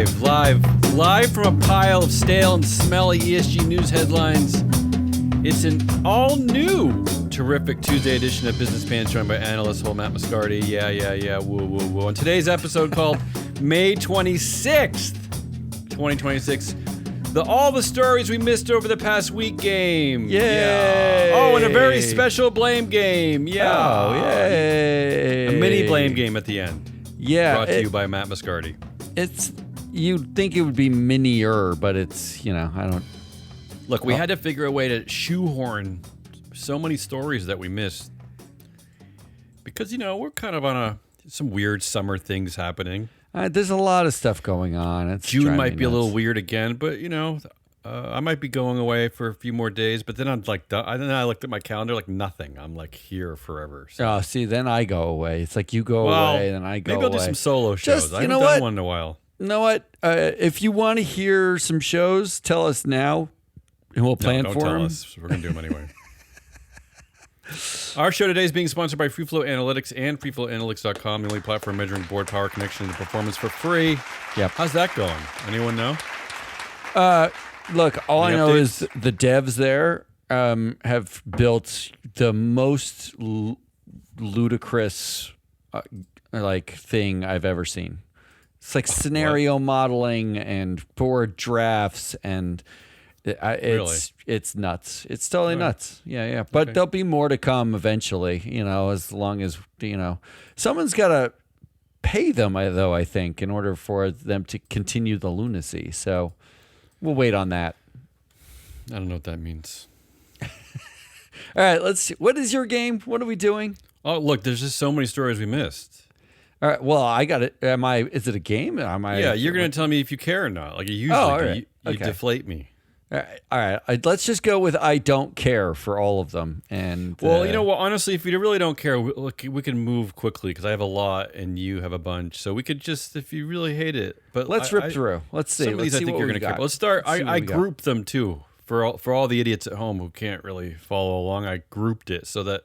Live from a pile of stale and smelly ESG news headlines. It's an all-new, terrific Tuesday edition of Business Pants, joined by analyst Matt Moscardi. Yeah. Woo. On today's episode called May 26th, 2026, all the stories we missed over the past week game. Yay! Yeah. Oh, and a very special blame game. Yeah. Oh, yay! A mini blame game at the end. Yeah. Brought to you by Matt Moscardi. You'd think it would be minier, but it's, I don't. Look, we had to figure a way to shoehorn so many stories that we missed. Because, we're kind of on some weird summer things happening. There's a lot of stuff going on. June might be a little weird again, but, I might be going away for a few more days. But then I looked at my calendar like nothing. I'm like here forever. So. Oh, see, then I go away. It's like you go away, then I go away. Maybe I'll do some solo shows. I haven't done one in a while. You know what? If you want to hear some shows, tell us now, and we'll plan for them. Don't tell us. We're going to do them anyway. Our show today is being sponsored by FreeFlow Analytics and FreeFlowAnalytics.com, the only platform measuring board power, connection, and performance for free. Yep. How's that going? Anyone know? Look, all I know is the devs there have built the most ludicrous thing I've ever seen. It's like scenario modeling and board drafts, and it's nuts. It's totally nuts. Yeah. But there'll be more to come eventually. As long as someone's got to pay them, though. I think in order for them to continue the lunacy. So we'll wait on that. I don't know what that means. All right, let's see. What is your game? What are we doing? Oh, look, there's just so many stories we missed. All right. Well, I got it. Is it a game? Yeah, you're going to tell me if you care or not. Like you usually do. You deflate me. All right. Let's just go with I don't care for all of them. And honestly, if you really don't care, we can move quickly because I have a lot and you have a bunch. So we could just, if you really hate it, but let's rip through. Let's see. Some of these I think you're going to care about. Let's start. I grouped them too for all the idiots at home who can't really follow along. I grouped it so that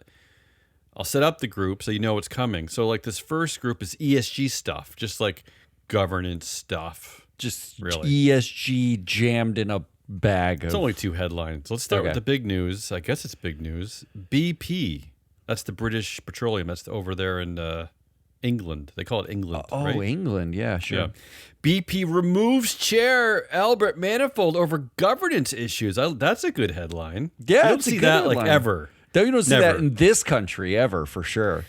I'll set up the group so you know what's coming. So like this first group is ESG stuff, just like governance stuff. Just really ESG jammed in a bag. It's only two headlines. Let's start with the big news. I guess it's big news. BP. That's the British Petroleum. That's over there in England. They call it England. Right? England. Yeah, sure. Yeah. BP removes chair Albert Manifold over governance issues. That's a good headline. Yeah, you don't see that headline. Ever. No, you don't see that in this country ever, for sure.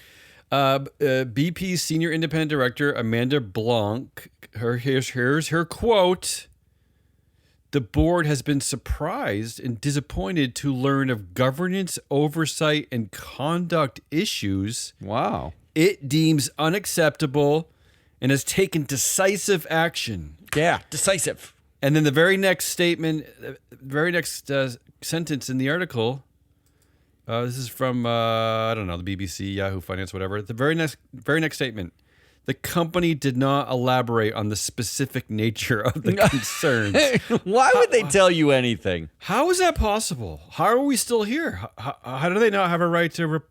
BP's senior independent director, Amanda Blanc, here's her quote. The board has been surprised and disappointed to learn of governance, oversight, and conduct issues. Wow. It deems unacceptable and has taken decisive action. Yeah, decisive. And then the very next statement, sentence in the article, this is from, the BBC, Yahoo Finance, whatever. The very next statement. The company did not elaborate on the specific nature of the concerns. Why would they tell you anything? How is that possible? How are we still here? How do they not have a right to...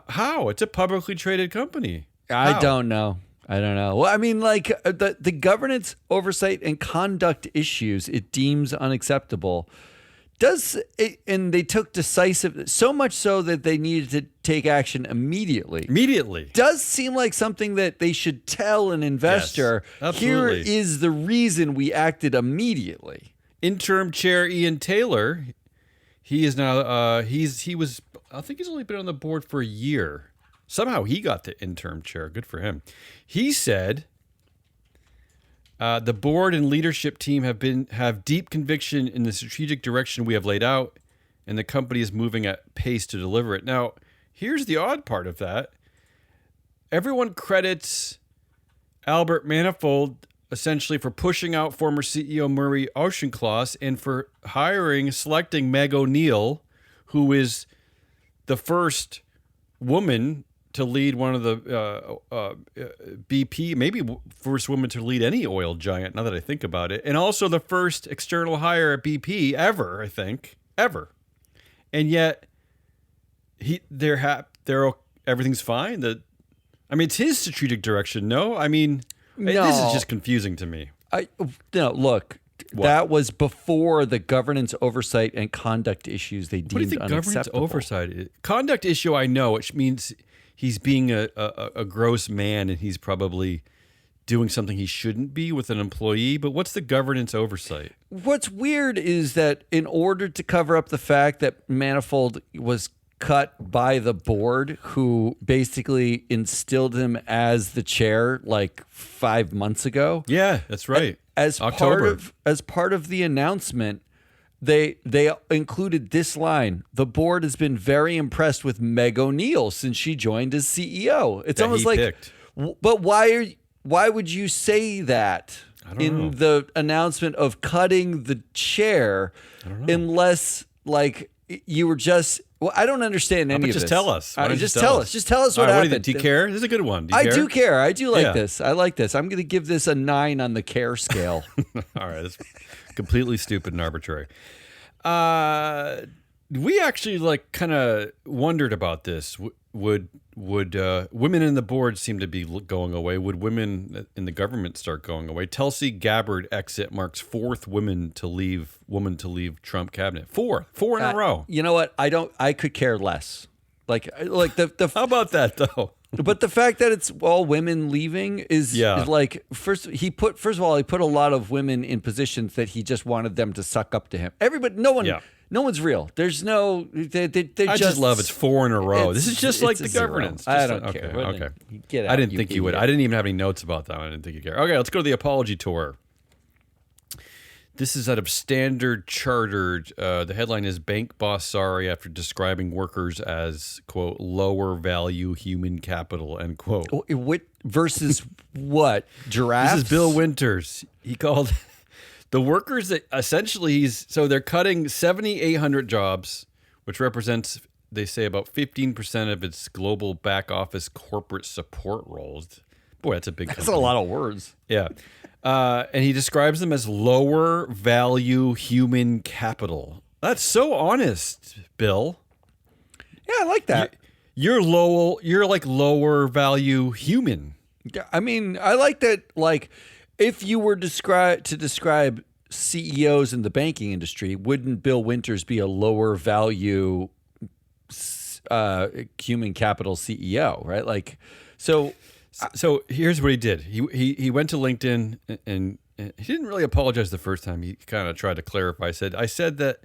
How? It's a publicly traded company. I don't know. Well, I mean, the governance, oversight, and conduct issues it deems unacceptable. And they took decisive, so much so that they needed to take action immediately. Does seem like something that they should tell an investor. Yes, absolutely. Here is the reason we acted immediately. Interim chair Ian Taylor, he is now, I think he's only been on the board for a year. Somehow he got the interim chair. Good for him. He said, the board and leadership team have deep conviction in the strategic direction we have laid out, and the company is moving at pace to deliver it. Now, here's the odd part of that. Everyone credits Albert Manifold essentially for pushing out former CEO Murray Auchincloss and for selecting Meg O'Neill, who is the first woman to lead one of the BP, maybe first woman to lead any oil giant, now that I think about it. And also the first external hire at BP ever, I think. Ever. And yet, everything's fine. It's his strategic direction, no? I mean, no. This is just confusing to me. No, look. What? That was before the governance oversight and conduct issues they deemed What do you think governance unacceptable. oversight is? Conduct issue, I know, which means he's being a gross man and he's probably doing something he shouldn't be with an employee. But what's the governance oversight? What's weird is that in order to cover up the fact that Manifold was cut by the board, who basically instilled him as the chair like 5 months ago. Yeah, that's right. As October. part of the announcement, they included this line: "The board has been very impressed with Meg O'Neill since she joined as CEO." It's That almost he like, picked. but why would you say that in the announcement of cutting the chair, unless like you were just? Well, I don't understand any of this. Just tell us. Why don't you Just tell us. Just tell us what happened. Do you care? This is a good one. I do care. I do like Yeah. this. I like this. I'm going to give this a 9 on the care scale. All right, that's completely stupid and arbitrary. We actually like kind of wondered about this. Would women in the board seem to be going away? Would women in the government start going away? Tulsi Gabbard exit marks 4th woman to leave Trump cabinet. Four in a row. You know what? I could care less. Like the How about that though? But the fact that it's all women leaving is like first of all he put a lot of women in positions that he just wanted them to suck up to him. Everybody, no one's real. There's no. They I just love it's 4 in a row. This is just like the zero. governance. I Just don't care. Okay. Get out, I didn't think you would. I didn't even have any notes about that one. I didn't think you care. Okay, let's go to the apology tour. This is out of Standard Chartered. The headline is "Bank Boss Sorry After Describing Workers as, quote, lower value human capital," end quote. Versus what? Giraffes? This is Bill Winters. He called the workers that essentially they're cutting 7,800 jobs, which represents, they say, about 15% of its global back office corporate support roles. Boy, that's a big company. That's a lot of words. Yeah. And he describes them as lower value human capital. That's so honest, Bill. Yeah, I like that. You're like lower value human. I mean, I like that. Like, if you were to describe CEOs in the banking industry, wouldn't Bill Winters be a lower value human capital CEO, right? Like, so here's what he did. He went to LinkedIn and he didn't really apologize the first time. He kind of tried to clarify. I said that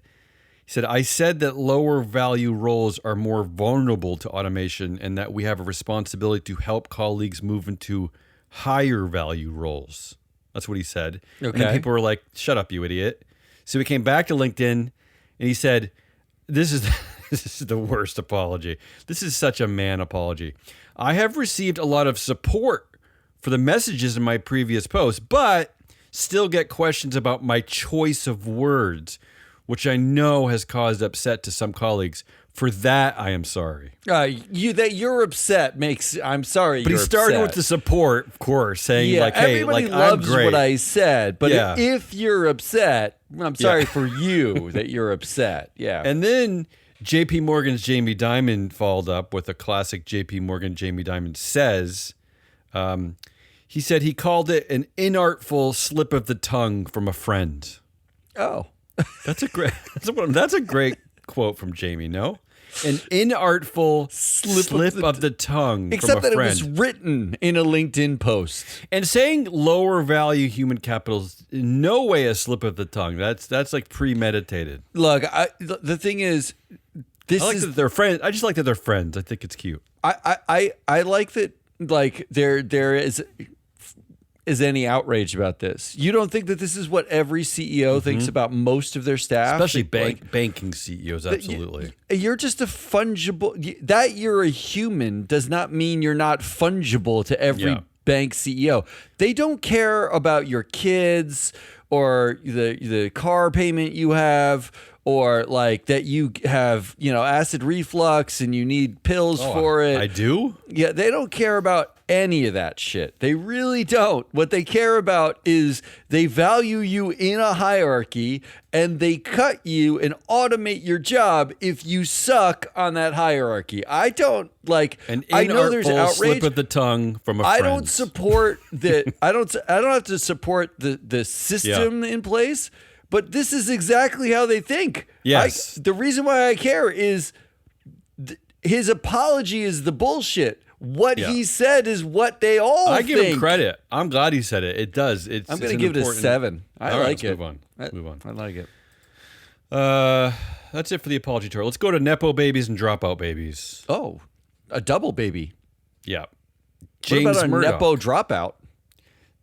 lower value roles are more vulnerable to automation and that we have a responsibility to help colleagues move into higher value roles. That's what he said. Okay. And then people were like, "Shut up, you idiot." So he came back to LinkedIn and he said, this is the worst apology. This is such a man apology. "I have received a lot of support for the messages in my previous posts, but still get questions about my choice of words, which I know has caused upset to some colleagues. For that, I am sorry." You're upset makes. I'm sorry. But he started with the support, of course, saying "Hey, everybody loves I'm great." what I said, but if you're upset, I'm sorry for you that you're upset. Yeah, and then J.P. Morgan's Jamie Dimon followed up with a classic J.P. Morgan Jamie Dimon says. He said he called it an inartful slip of the tongue from a friend. Oh, that's a great quote from Jamie. No, an inartful slip of the tongue. Except from a that friend. it was written in a LinkedIn post. And saying lower value human capital is in no way a slip of the tongue. That's like premeditated. Look, the thing is, that they're friends. I just like that they're friends. I think it's cute. I like that. Like there is any outrage about this. You don't think that this is what every CEO thinks about most of their staff? Especially banking CEOs, absolutely. You're just a fungible... That you're a human does not mean you're not fungible to every bank CEO. They don't care about your kids or the car payment you have or like that you have, acid reflux and you need pills for it. I do? Yeah, they don't care about any of that shit. They really don't. What they care about is they value you in a hierarchy and they cut you and automate your job if you suck on that hierarchy. I don't like. I know there's outrage. Slip of the tongue from a friend. I don't support that. I don't have to support the system in place. But this is exactly how they think. Yes. The reason why I care is his apology is the bullshit. What he said is what they all think. I give him credit. I'm glad he said it. It does. I'm going to give it a 7. I like it. Let's move on. I like it. That's it for the apology tour. Let's go to Nepo babies and dropout babies. Oh, a double baby. Yeah. James what about a Murdoch. Nepo dropout?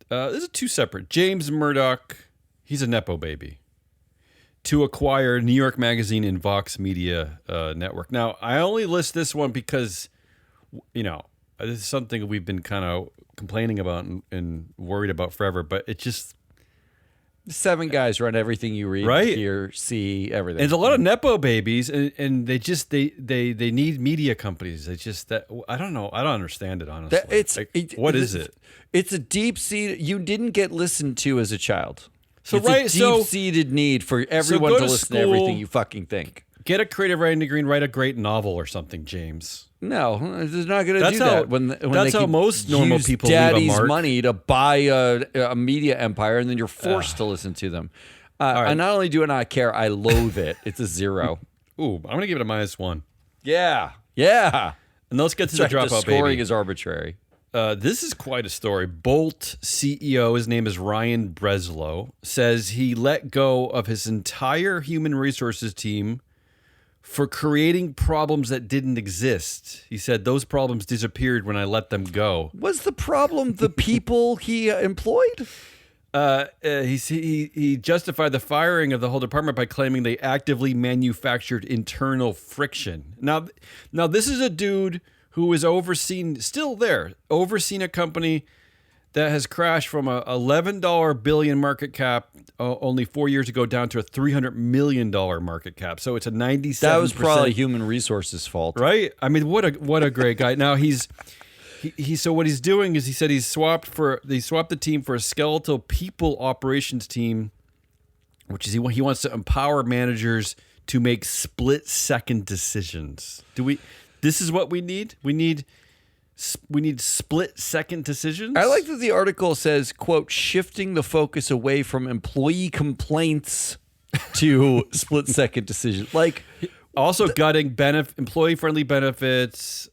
This is 2 separate. James Murdoch, he's a Nepo baby. To acquire New York Magazine and Vox Media Network. Now, I only list this one because, this is something we've been kind of complaining about and worried about forever, but it just... 7 guys run everything you read, right? Hear, see, everything. And there's a lot of Nepo babies, and they just they need media companies. They just I don't know. I don't understand it, honestly. What is it? It's a deep-seated... You didn't get listened to as a child. So it's a deep-seated need for everyone to listen to everything you fucking think. Get a creative writing degree and write a great novel or something, James. No, they're not going to do that. When that's how most normal people leave a mark. Daddy's money to buy a media empire, and then you're forced to listen to them. Right. I not only do I not care, I loathe it. It's a 0. Ooh, I'm going to give it a -1. Yeah. And let's get to the dropout baby. The scoring is arbitrary. This is quite a story. Bolt CEO, his name is Ryan Breslow, says he let go of his entire human resources team for creating problems that didn't exist. He said those problems disappeared when I let them go. Was the problem the people he employed? He justified the firing of the whole department by claiming they actively manufactured internal friction. Now this is a dude who is overseeing a company that has crashed from a $11 billion market cap only 4 years ago down to a $300 million market cap. So it's a 97%. That was probably human resources' fault, right? I mean, what a great guy. Now so what he's doing is he said he swapped the team for a skeletal people operations team, which is he wants to empower managers to make split-second decisions. This is what we need. We need split-second decisions. I like that the article says, quote, shifting the focus away from employee complaints to split-second decisions. Like, also gutting employee-friendly benefits.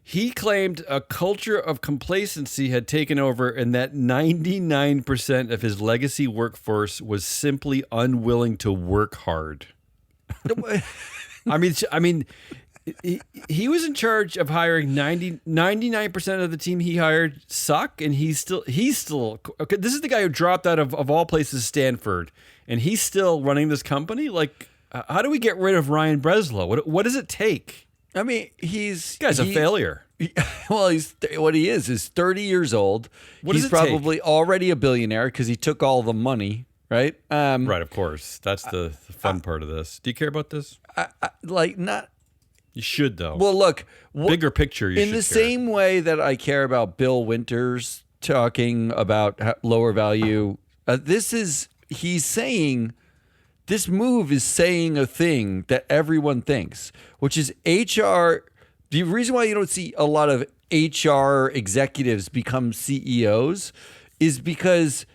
He claimed a culture of complacency had taken over and that 99% of his legacy workforce was simply unwilling to work hard. I mean, he was in charge of hiring 99% of the team he hired suck, and he's still okay. This is the guy who dropped out of all places Stanford, and he's still running this company. Like, how do we get rid of Ryan Breslow? What does it take? I mean, this guy's a failure. Well, what he is 30 years old. He's probably already a billionaire because he took all the money. Right. Right. Of course. That's the fun part of this. Do you care about this? Not. You should, though. Well, look. Bigger picture, you should in the same way that I care about Bill Winters talking about lower value, he's saying, this move is saying a thing that everyone thinks, which is HR. The reason why you don't see a lot of HR executives become CEOs is because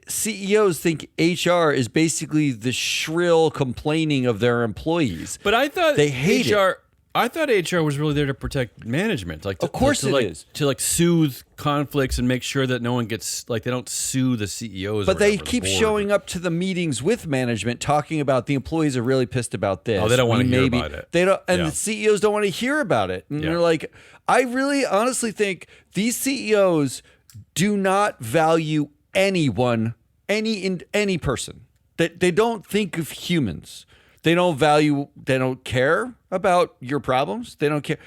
CEOs think HR is basically the shrill complaining of their employees. But I thought they hate HR. I thought HR was really there to protect management, of course it is, to soothe conflicts and make sure that no one gets they don't sue the CEOs. But they keep showing up to the meetings with management talking about the employees are really pissed about this. Oh, they don't want to hear about it. They don't, and the CEOs don't want to hear about it. And they're like, I really honestly think these CEOs do not value anyone, any person. They don't think of humans. They don't care about your problems. They don't care.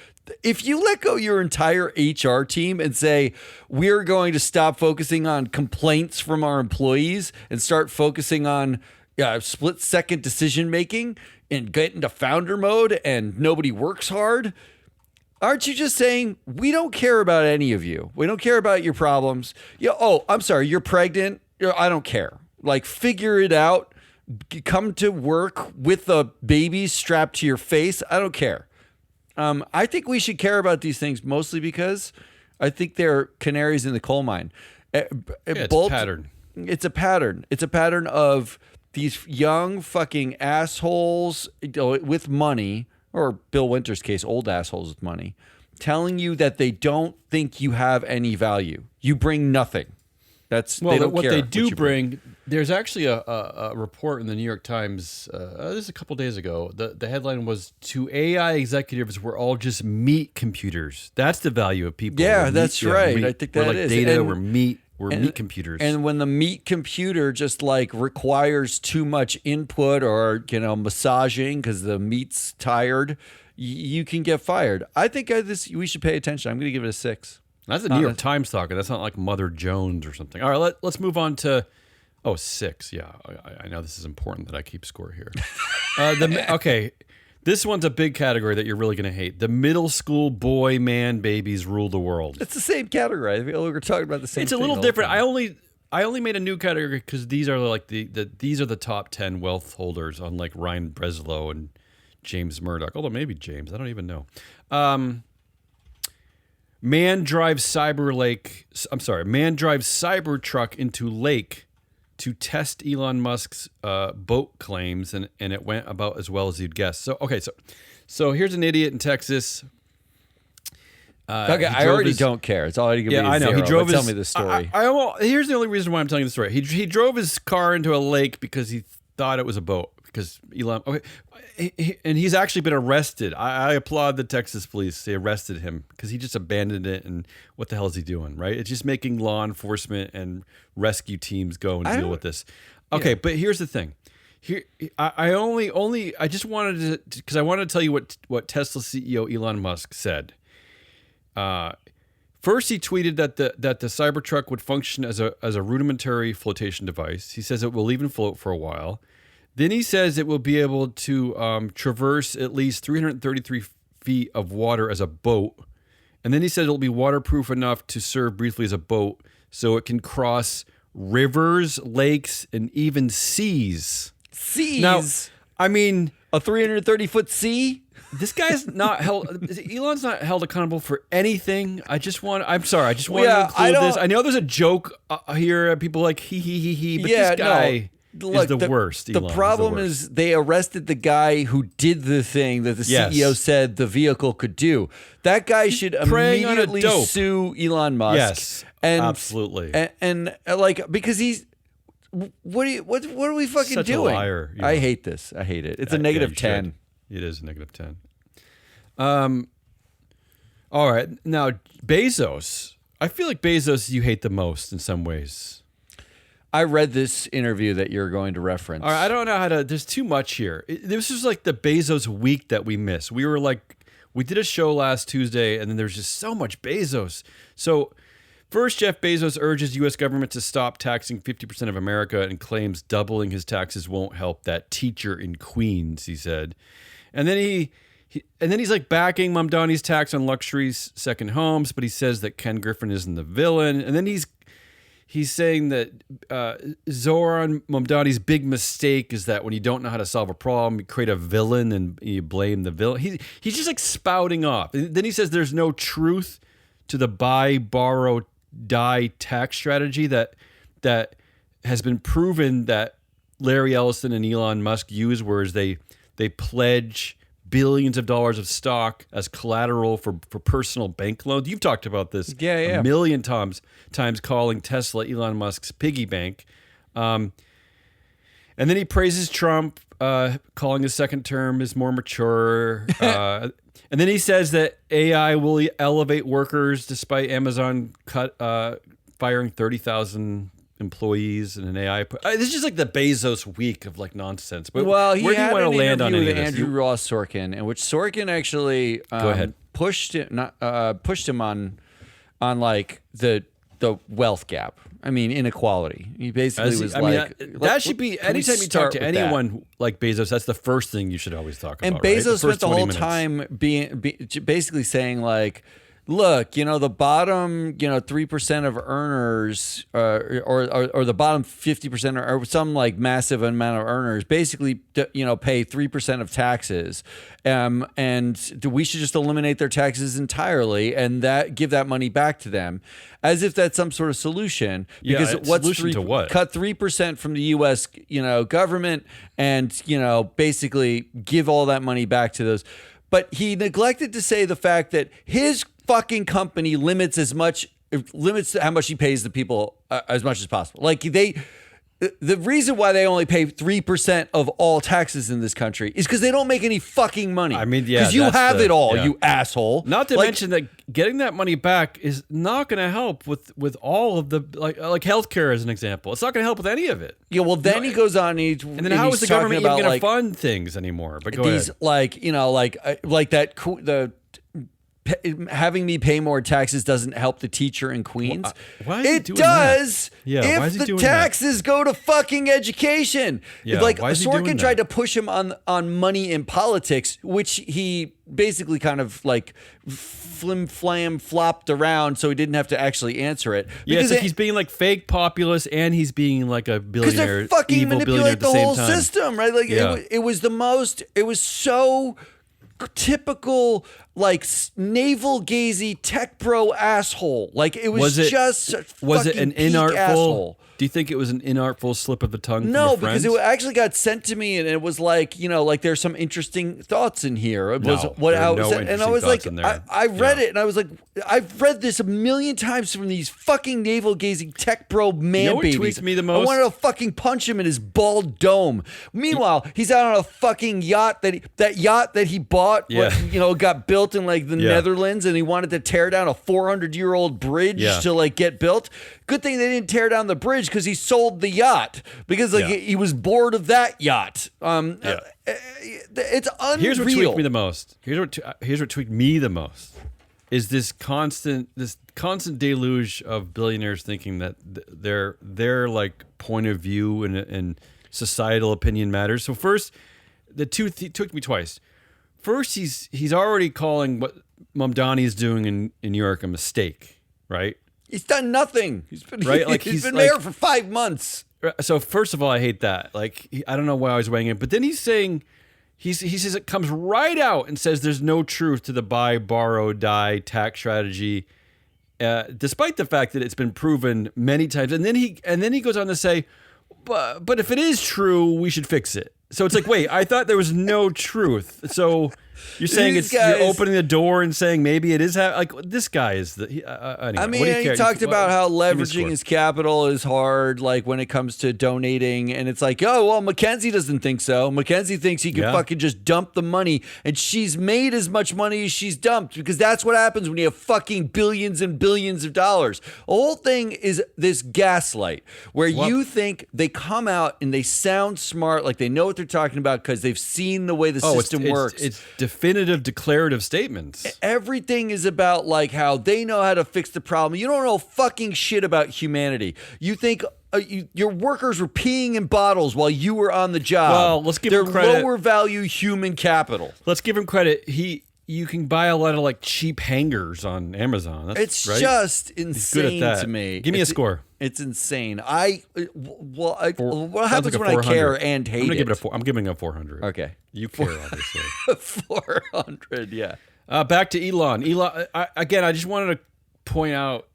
If you let go your entire HR team and say, we're going to stop focusing on complaints from our employees and start focusing on split second decision making and get into founder mode and nobody works hard. Aren't you just saying, we don't care about any of you? We don't care about your problems. Oh, I'm sorry, you're pregnant. I don't care. Like, figure it out. Come to work with a baby strapped to your face. I don't care. I think we should care about these things mostly because I think they're canaries in the coal mine. It's a pattern. It's a pattern. It's a pattern of these young fucking assholes with money, or Bill Winter's case, old assholes with money, telling you that they don't think you have any value. You bring nothing. What they do bring. There's actually a report in the New York Times. This is a couple days ago. The headline was, "To AI executives, we're all just meat computers." That's the value of people. Yeah, that's right. I think that we're like is. Data. We're meat. We're meat computers. And when the meat computer just like requires too much input or massaging because the meat's tired, you can get fired. I think we should pay attention. I'm going to give it a 6. That's the New York Times talking. That's not like Mother Jones or something. All right, let's move on to 6. Yeah, I know this is important that I keep score here. Okay, this one's a big category that you're really going to hate. The middle school boy man babies rule the world. It's the same category. I feel like we're talking about the same. It's a little different. I only made a new category because these are like these are the top 10 wealth holders, unlike Ryan Breslow and James Murdoch. Although maybe James, I don't even know. Man drives Cybertruck into lake to test Elon Musk's boat claims, and it went about as well as you'd guess. So here's an idiot in Texas. Okay, I already don't care. It's already going to be I know. 0. He drove tell me the story. Here's the only reason why I'm telling you the story. He drove his car into a lake because he thought it was a boat. Because Elon, and he's actually been arrested. I applaud the Texas police. They arrested him because he just abandoned it. And what the hell is he doing, right? It's just making law enforcement and rescue teams go and deal with this. Okay, but here's the thing. Here, I just wanted to, because I wanted to tell you what Tesla CEO Elon Musk said. First, he tweeted that the Cybertruck would function as a rudimentary flotation device. He says it will even float for a while. Then he says it will be able to traverse at least 333 feet of water as a boat. And then he said it'll be waterproof enough to serve briefly as a boat, so it can cross rivers, lakes, and even seas. Seas? Now, I mean, a 330-foot sea? This guy's not held. Elon's not held accountable for anything. I'm sorry. I just wanted to include this. I know there's a joke here. People like he. But this guy is the worst. The problem is they arrested the guy who did the thing that the CEO said the vehicle could do. That guy should immediately sue Elon Musk. Yes, absolutely. And because he's. What are we fucking Such doing? A liar, I hate this. I hate it. It's a negative 10. It is a negative 10. All right. Now, Bezos. I feel like Bezos you hate the most in some ways. I read this interview that you're going to reference. All right, I don't know how to. There's too much here. This was like the Bezos week that we missed. We did a show last Tuesday, and then there's just so much Bezos. So, first, Jeff Bezos urges U.S. government to stop taxing 50% of America and claims doubling his taxes won't help that teacher in Queens, he said. And then he's like backing Mamdani's tax on luxury second homes, but he says that Ken Griffin isn't the villain. And then he's saying that Zoran Mamdani's big mistake is that when you don't know how to solve a problem, you create a villain and you blame the villain. He's just like spouting off. And then he says there's no truth to the buy, borrow, die tax strategy that has been proven that Larry Ellison and Elon Musk use, whereas they pledge billions of dollars of stock as collateral for personal bank loans. You've talked about this a million times calling Tesla Elon Musk's piggy bank. And then he praises Trump, calling his second term is more mature. And then he says that AI will elevate workers despite Amazon firing 30,000 employees in an AI. This is just like the Bezos week of like nonsense. But where do you want to land on any of this? Andrew Ross Sorkin, in which Sorkin actually go ahead. pushed him on like the the wealth gap. I mean, inequality. He basically was that should be anytime you talk to anyone like Bezos, that's the first thing you should always talk about. And Bezos spent the whole time basically saying like, look, the bottom, 3% of earners, or the bottom 50% or some like massive amount of earners, basically, pay 3% of taxes, and we should just eliminate their taxes entirely, and give that money back to them, as if that's some sort of solution. Because solution to what? Cut 3% from the U.S. Government, and basically give all that money back to those. But he neglected to say the fact that his fucking company limits how much he pays the people as much as possible. Like the reason why they only pay 3% of all taxes in this country is because they don't make any fucking money. I mean, yeah, because you have it all, you asshole. Not to mention that getting that money back is not going to help with all of the like healthcare as an example. It's not going to help with any of it. Yeah, well, then he goes on and then how is the government even going to fund things anymore? But go ahead. Having me pay more taxes doesn't help the teacher in Queens. Why is he doing does that? Yeah, if the taxes go to fucking education. Yeah, why is Sorkin tried to push him on money in politics, which he basically kind of like flopped around so he didn't have to actually answer it. Yeah, it's like he's being like fake populist and he's being like a billionaire, because they fucking evil billionaire at the manipulate the whole same time. system, right? Like it was so typical, like navel gazy tech bro asshole. Like it was it an inartful asshole. Do you think it was an inartful slip of the tongue? No, because it actually got sent to me, and it was like, like there's some interesting thoughts in here. It was and I was like, I read it, and I was like, I've read this a million times from these fucking navel gazing tech bro man babies. What tweaked me the most? I wanted to fucking punch him in his bald dome. Meanwhile, he's out on a fucking yacht that he bought. Got built in like the Netherlands, and he wanted to tear down a 400-year-old bridge to like get built. Good thing they didn't tear down the bridge because he sold the yacht because he was bored of that yacht. It's unreal. Here's what tweaked me the most. Here's what tweaked me the most is this constant deluge of billionaires thinking that their like point of view and societal opinion matters. So first, took me twice. First, he's already calling what Mamdani is doing in New York a mistake, right? He's done nothing. He's been mayor for 5 months. So first of all, I hate that. Like, I don't know why I was weighing it, but then he's saying, he says it comes right out and says there's no truth to the buy, borrow, die tax strategy, despite the fact that it's been proven many times. And then he goes on to say, but if it is true, we should fix it. So it's like, wait, I thought there was no truth. So you're saying you're opening the door and saying maybe it is like this guy is the. Anyway, I mean, he talked about how leveraging his capital is hard, like when it comes to donating, and it's like, oh well, Mackenzie doesn't think so. Mackenzie thinks he can fucking just dump the money, and she's made as much money as she's dumped because that's what happens when you have fucking billions and billions of dollars. The whole thing is this gaslight, where you think they come out and they sound smart, like they know what they're talking about because they've seen the way the system works. It's definitive declarative statements. Everything is about like how they know how to fix the problem. You don't know fucking shit about humanity. You think your workers were peeing in bottles while you were on the job. Well, let's give him credit. They're lower value human capital. Let's give him credit. You can buy a lot of like cheap hangers on Amazon. It's just insane to me. Give me a score. It's insane. What happens when I care and hate it? I'm giving it a 400. Okay. You care, obviously. 400, yeah. Back to Elon. I just wanted to point out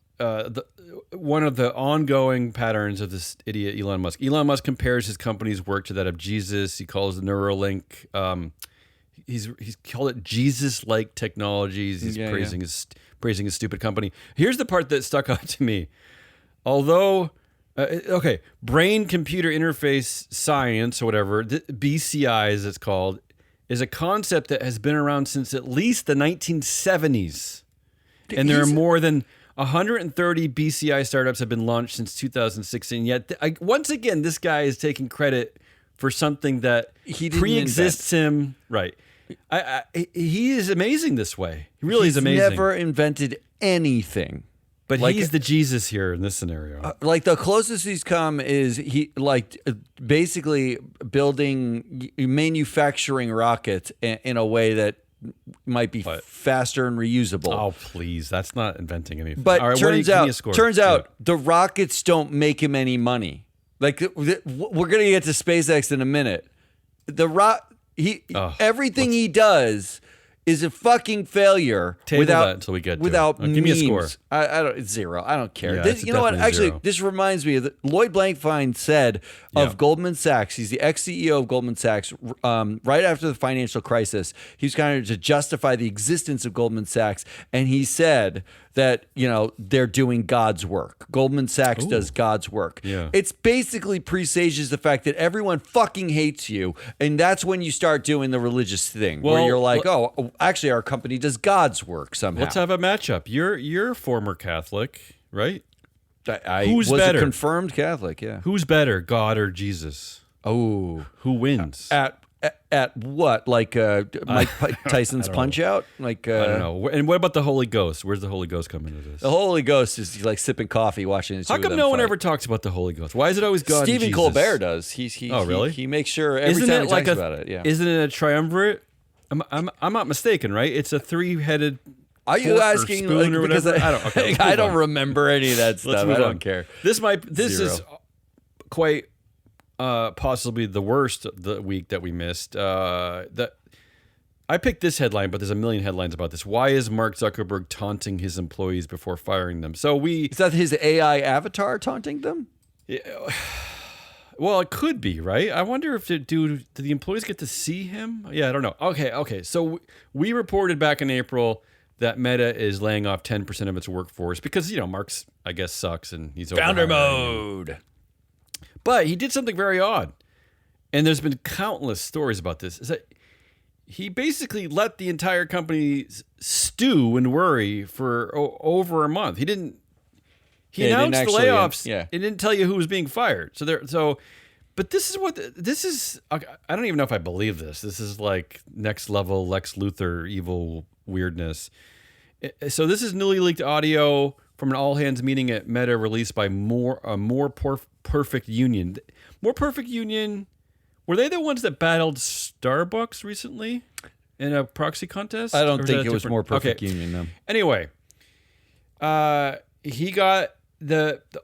one of the ongoing patterns of this idiot Elon Musk. Elon Musk compares his company's work to that of Jesus. He calls the Neuralink. He's called it Jesus-like technologies. He's praising his stupid company. Here's the part that stuck out to me. Although, brain-computer interface science or whatever, BCI as it's called, is a concept that has been around since at least the 1970s. And there are more than 130 BCI startups have been launched since 2016. Yet, once again, this guy is taking credit for something that pre-exists him. Right. He is amazing this way. He really is amazing. He's never invented anything. But Like, he's the Jesus here in this scenario. like the closest he's come is basically building manufacturing rockets in a way that might be faster and reusable. Oh, please. That's not inventing anything. But All right, turns give me a score. out the rockets don't make him any money. Like we're gonna get to SpaceX in a minute. Everything he does is a fucking failure. Table that until we get to without it. Give me a score. I don't. It's 0. I don't care. Yeah, This, it's you know what? definitely Actually, 0. this reminds me of Lloyd Blankfein said of Goldman Sachs. He's the ex-CEO of Goldman Sachs. Right after the financial crisis, he was kind of to justify the existence of Goldman Sachs, and he said that they're doing God's work. Goldman Sachs does God's work. Yeah. It's basically presages the fact that everyone fucking hates you, and that's when you start doing the religious thing where you're like, oh, actually, our company does God's work somehow. Let's have a matchup. You're former Catholic, right? I Who's was better? a confirmed Catholic, yeah. Who's better, God or Jesus? Oh. Who wins? At what? Like Mike Tyson's Punch Out? Like I don't know. And what about the Holy Ghost? Where's the Holy Ghost come into this? The Holy Ghost is like sipping coffee, watching the two How of come them no one fight. ever talks about the Holy Ghost? Why is it always God Stephen and Jesus? Colbert does. Oh, really? He makes sure every Isn't time it he like talks about it. Yeah. Isn't it a triumvirate? I'm not mistaken, right? It's a three-headed. Are you fork asking or spoon or because whatever? I don't. Okay, let's I move don't on. remember any of that stuff. I don't care. This Zero. is quite possibly the worst of the week that we missed. I picked this headline, but there's a million headlines about this. Why is Mark Zuckerberg taunting his employees before firing them? Is that his AI avatar taunting them? Well, it could be, right? I wonder if do the employees get to see him? Yeah, I don't know. Okay. So we reported back in April that Meta is laying off 10% of its workforce because Mark's, I guess, sucks and he's Founder overhiring. mode. But he did something very odd, and there's been countless stories about this. Is that he basically let the entire company stew and worry for over a month. He didn't. He announced the layoffs. Yeah. It didn't tell you who was being fired. But this is. I don't even know if I believe this. This is like next level Lex Luthor evil weirdness. So this is newly leaked audio from an all hands meeting at Meta released by More Perfect Union. More Perfect Union. Were they the ones that battled Starbucks recently in a proxy contest? I don't think it was More Perfect Okay. Union, no. Anyway, he got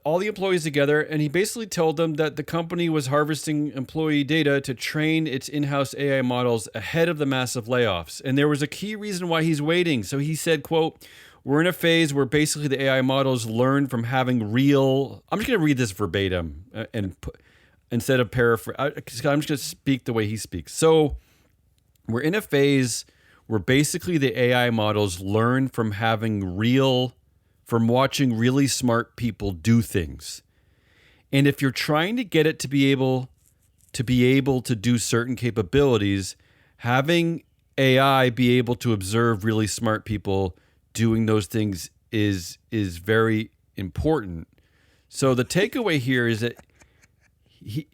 all the employees together, and he basically told them that the company was harvesting employee data to train its in-house AI models ahead of the massive layoffs. And there was a key reason why he's waiting. So he said, quote, "We're in a phase where basically the AI models learn from having real..." I'm just going to read this verbatim instead of paraphrase. I'm just going to speak the way he speaks. So we're in a phase where basically the AI models learn from from watching really smart people do things. And if you're trying to get it to be able to do certain capabilities, having AI be able to observe really smart people doing those things is very important. So the takeaway here is that he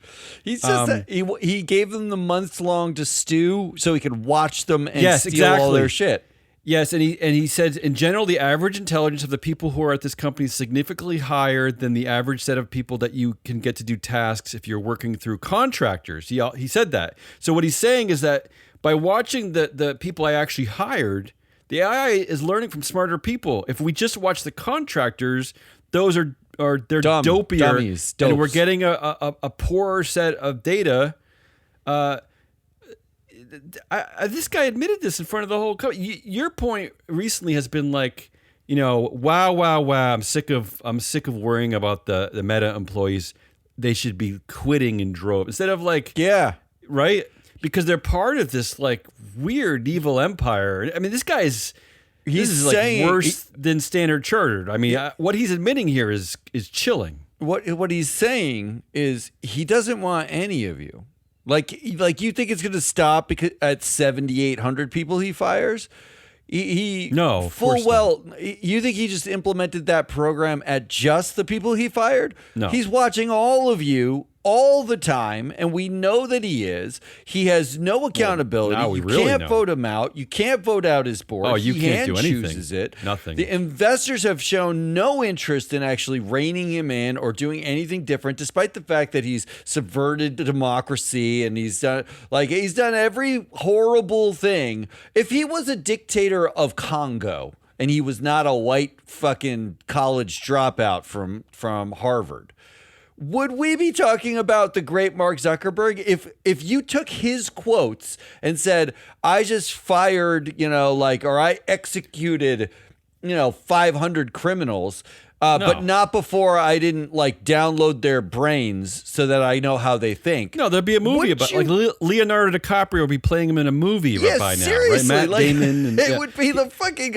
says that he gave them the months long to stew so he could watch them and steal exactly. all their shit. Yes, and he said, in general, the average intelligence of the people who are at this company is significantly higher than the average set of people that you can get to do tasks if you're working through contractors. He said that. So what he's saying is that by watching the people I actually hired, the AI is learning from smarter people. If we just watch the contractors, they're dopier, dummies, dopes. And we're getting a poorer set of data. This guy admitted this in front of the whole company. Your point recently has been like, wow. I'm sick of worrying about the Meta employees. They should be quitting in droves instead of like, yeah, right, because they're part of this like weird evil empire. I mean, this guy is. This is like worse than Standard Chartered. I mean, what he's admitting here is chilling. What he's saying is he doesn't want any of you. Like you think it's going to stop because at 7,800 people he fires? No, full well. You think he just implemented that program at just the people he fired? No, he's watching all of you all the time, and we know that he is. He has no accountability. Now we you really can't know. vote him out. You can't vote out his board. Oh, you he can't do hand anything. chooses it. Nothing. The investors have shown no interest in actually reining him in or doing anything different, despite the fact that he's subverted democracy and he's done every horrible thing. If he was a dictator of Congo and he was not a white fucking college dropout from Harvard, would we be talking about the great Mark Zuckerberg? If you took his quotes and said, I just fired, or I executed, 500 criminals, but not before I didn't download their brains so that I know how they think. No, there'd be a movie about Leonardo DiCaprio would be playing him in a movie by now. Seriously, right? Matt Damon. And, it would be the fucking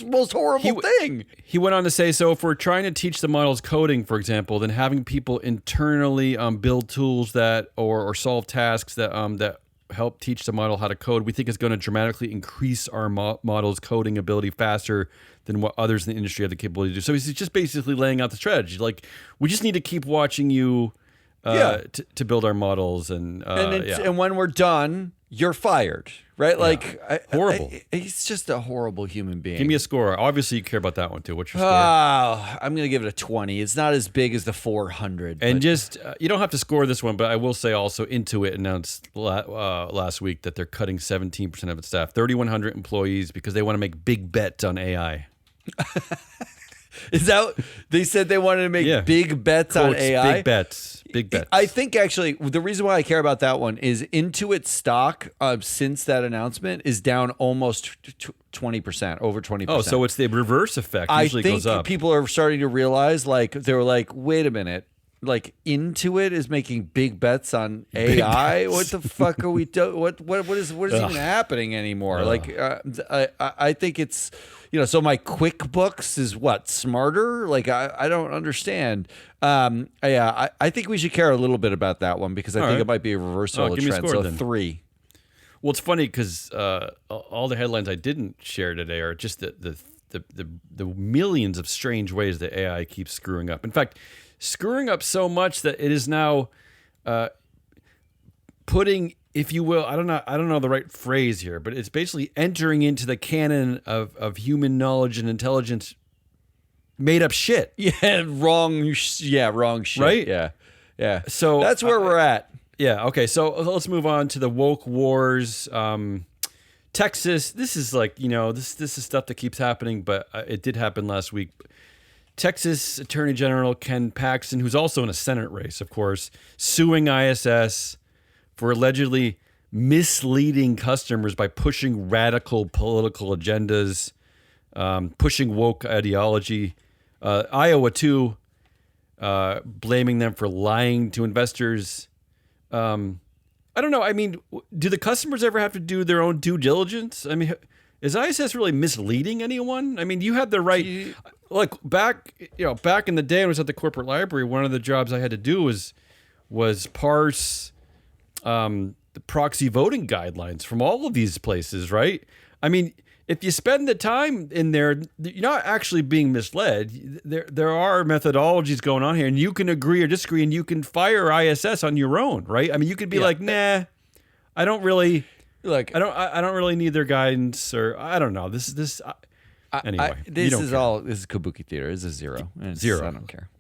most horrible thing. He went on to say, so if we're trying to teach the models coding, for example, then having people internally build tools that or solve tasks that help teach the model how to code, we think is going to dramatically increase our model's coding ability faster than what others in the industry have the capability to do. So he's just basically laying out the strategy. Like, we just need to keep watching you to build our models. And when we're done, you're fired, right? Horrible. He's just a horrible human being. Give me a score. Obviously, you care about that one, too. What's your score? I'm going to give it a 20. It's not as big as the 400. And just, you don't have to score this one, but I will say also Intuit announced last week that they're cutting 17% of its staff, 3,100 employees, because they want to make big bets on AI. Is that they said they wanted to make big bets on AI? Big bets. Big bets. I think actually the reason why I care about that one is Intuit stock since that announcement is down almost 20%, over 20%. Oh, so it's the reverse effect. Usually I think goes up. People are starting to realize they're like, wait a minute. Intuit is making big bets on AI. What the fuck are we doing? What is even happening anymore? I think it's so my QuickBooks is what, smarter? I don't understand. I think we should care a little bit about that one because I think it might be a reversal of trend. So 3. Well, it's funny because all the headlines I didn't share today are just the millions of strange ways that AI keeps screwing up. In fact, screwing up so much that it is now putting, if you will, I don't know the right phrase here, but it's basically entering into the canon of human knowledge and intelligence made up shit. Wrong shit. Right? Yeah. So that's where we're at. Yeah. Okay. So let's move on to the woke wars. Texas. This is this is stuff that keeps happening, but it did happen last week. Texas Attorney General Ken Paxton, who's also in a Senate race, of course, suing ISS for allegedly misleading customers by pushing radical political agendas, pushing woke ideology. Iowa, too, blaming them for lying to investors. I don't know. I mean, do the customers ever have to do their own due diligence? I mean, is ISS really misleading anyone? I mean, you had the right... back in the day when I was at the corporate library, one of the jobs I had to do was parse the proxy voting guidelines from all of these places, right? I mean, if you spend the time in there, you're not actually being misled. There are methodologies going on here, and you can agree or disagree, and you can fire ISS on your own, right? I mean, you could be nah, I don't really I don't really need their guidance, or I don't know. Anyway, this is kabuki theater. This is 0. Zero. I don't care.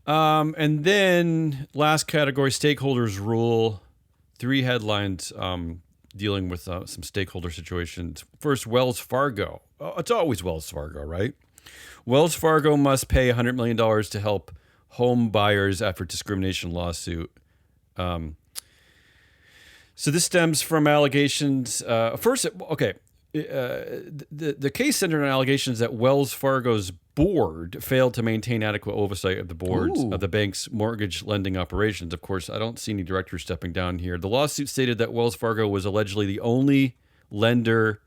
And then last category, stakeholders rule. 3 headlines dealing with some stakeholder situations. First, Wells Fargo. It's always Wells Fargo, right? Wells Fargo must pay $100 million to help home buyers after discrimination lawsuit. So this stems from allegations. The case centered on allegations that Wells Fargo's board failed to maintain adequate oversight of the boards of the bank's mortgage lending operations. Of course, I don't see any directors stepping down here. The lawsuit stated that Wells Fargo was allegedly the only lender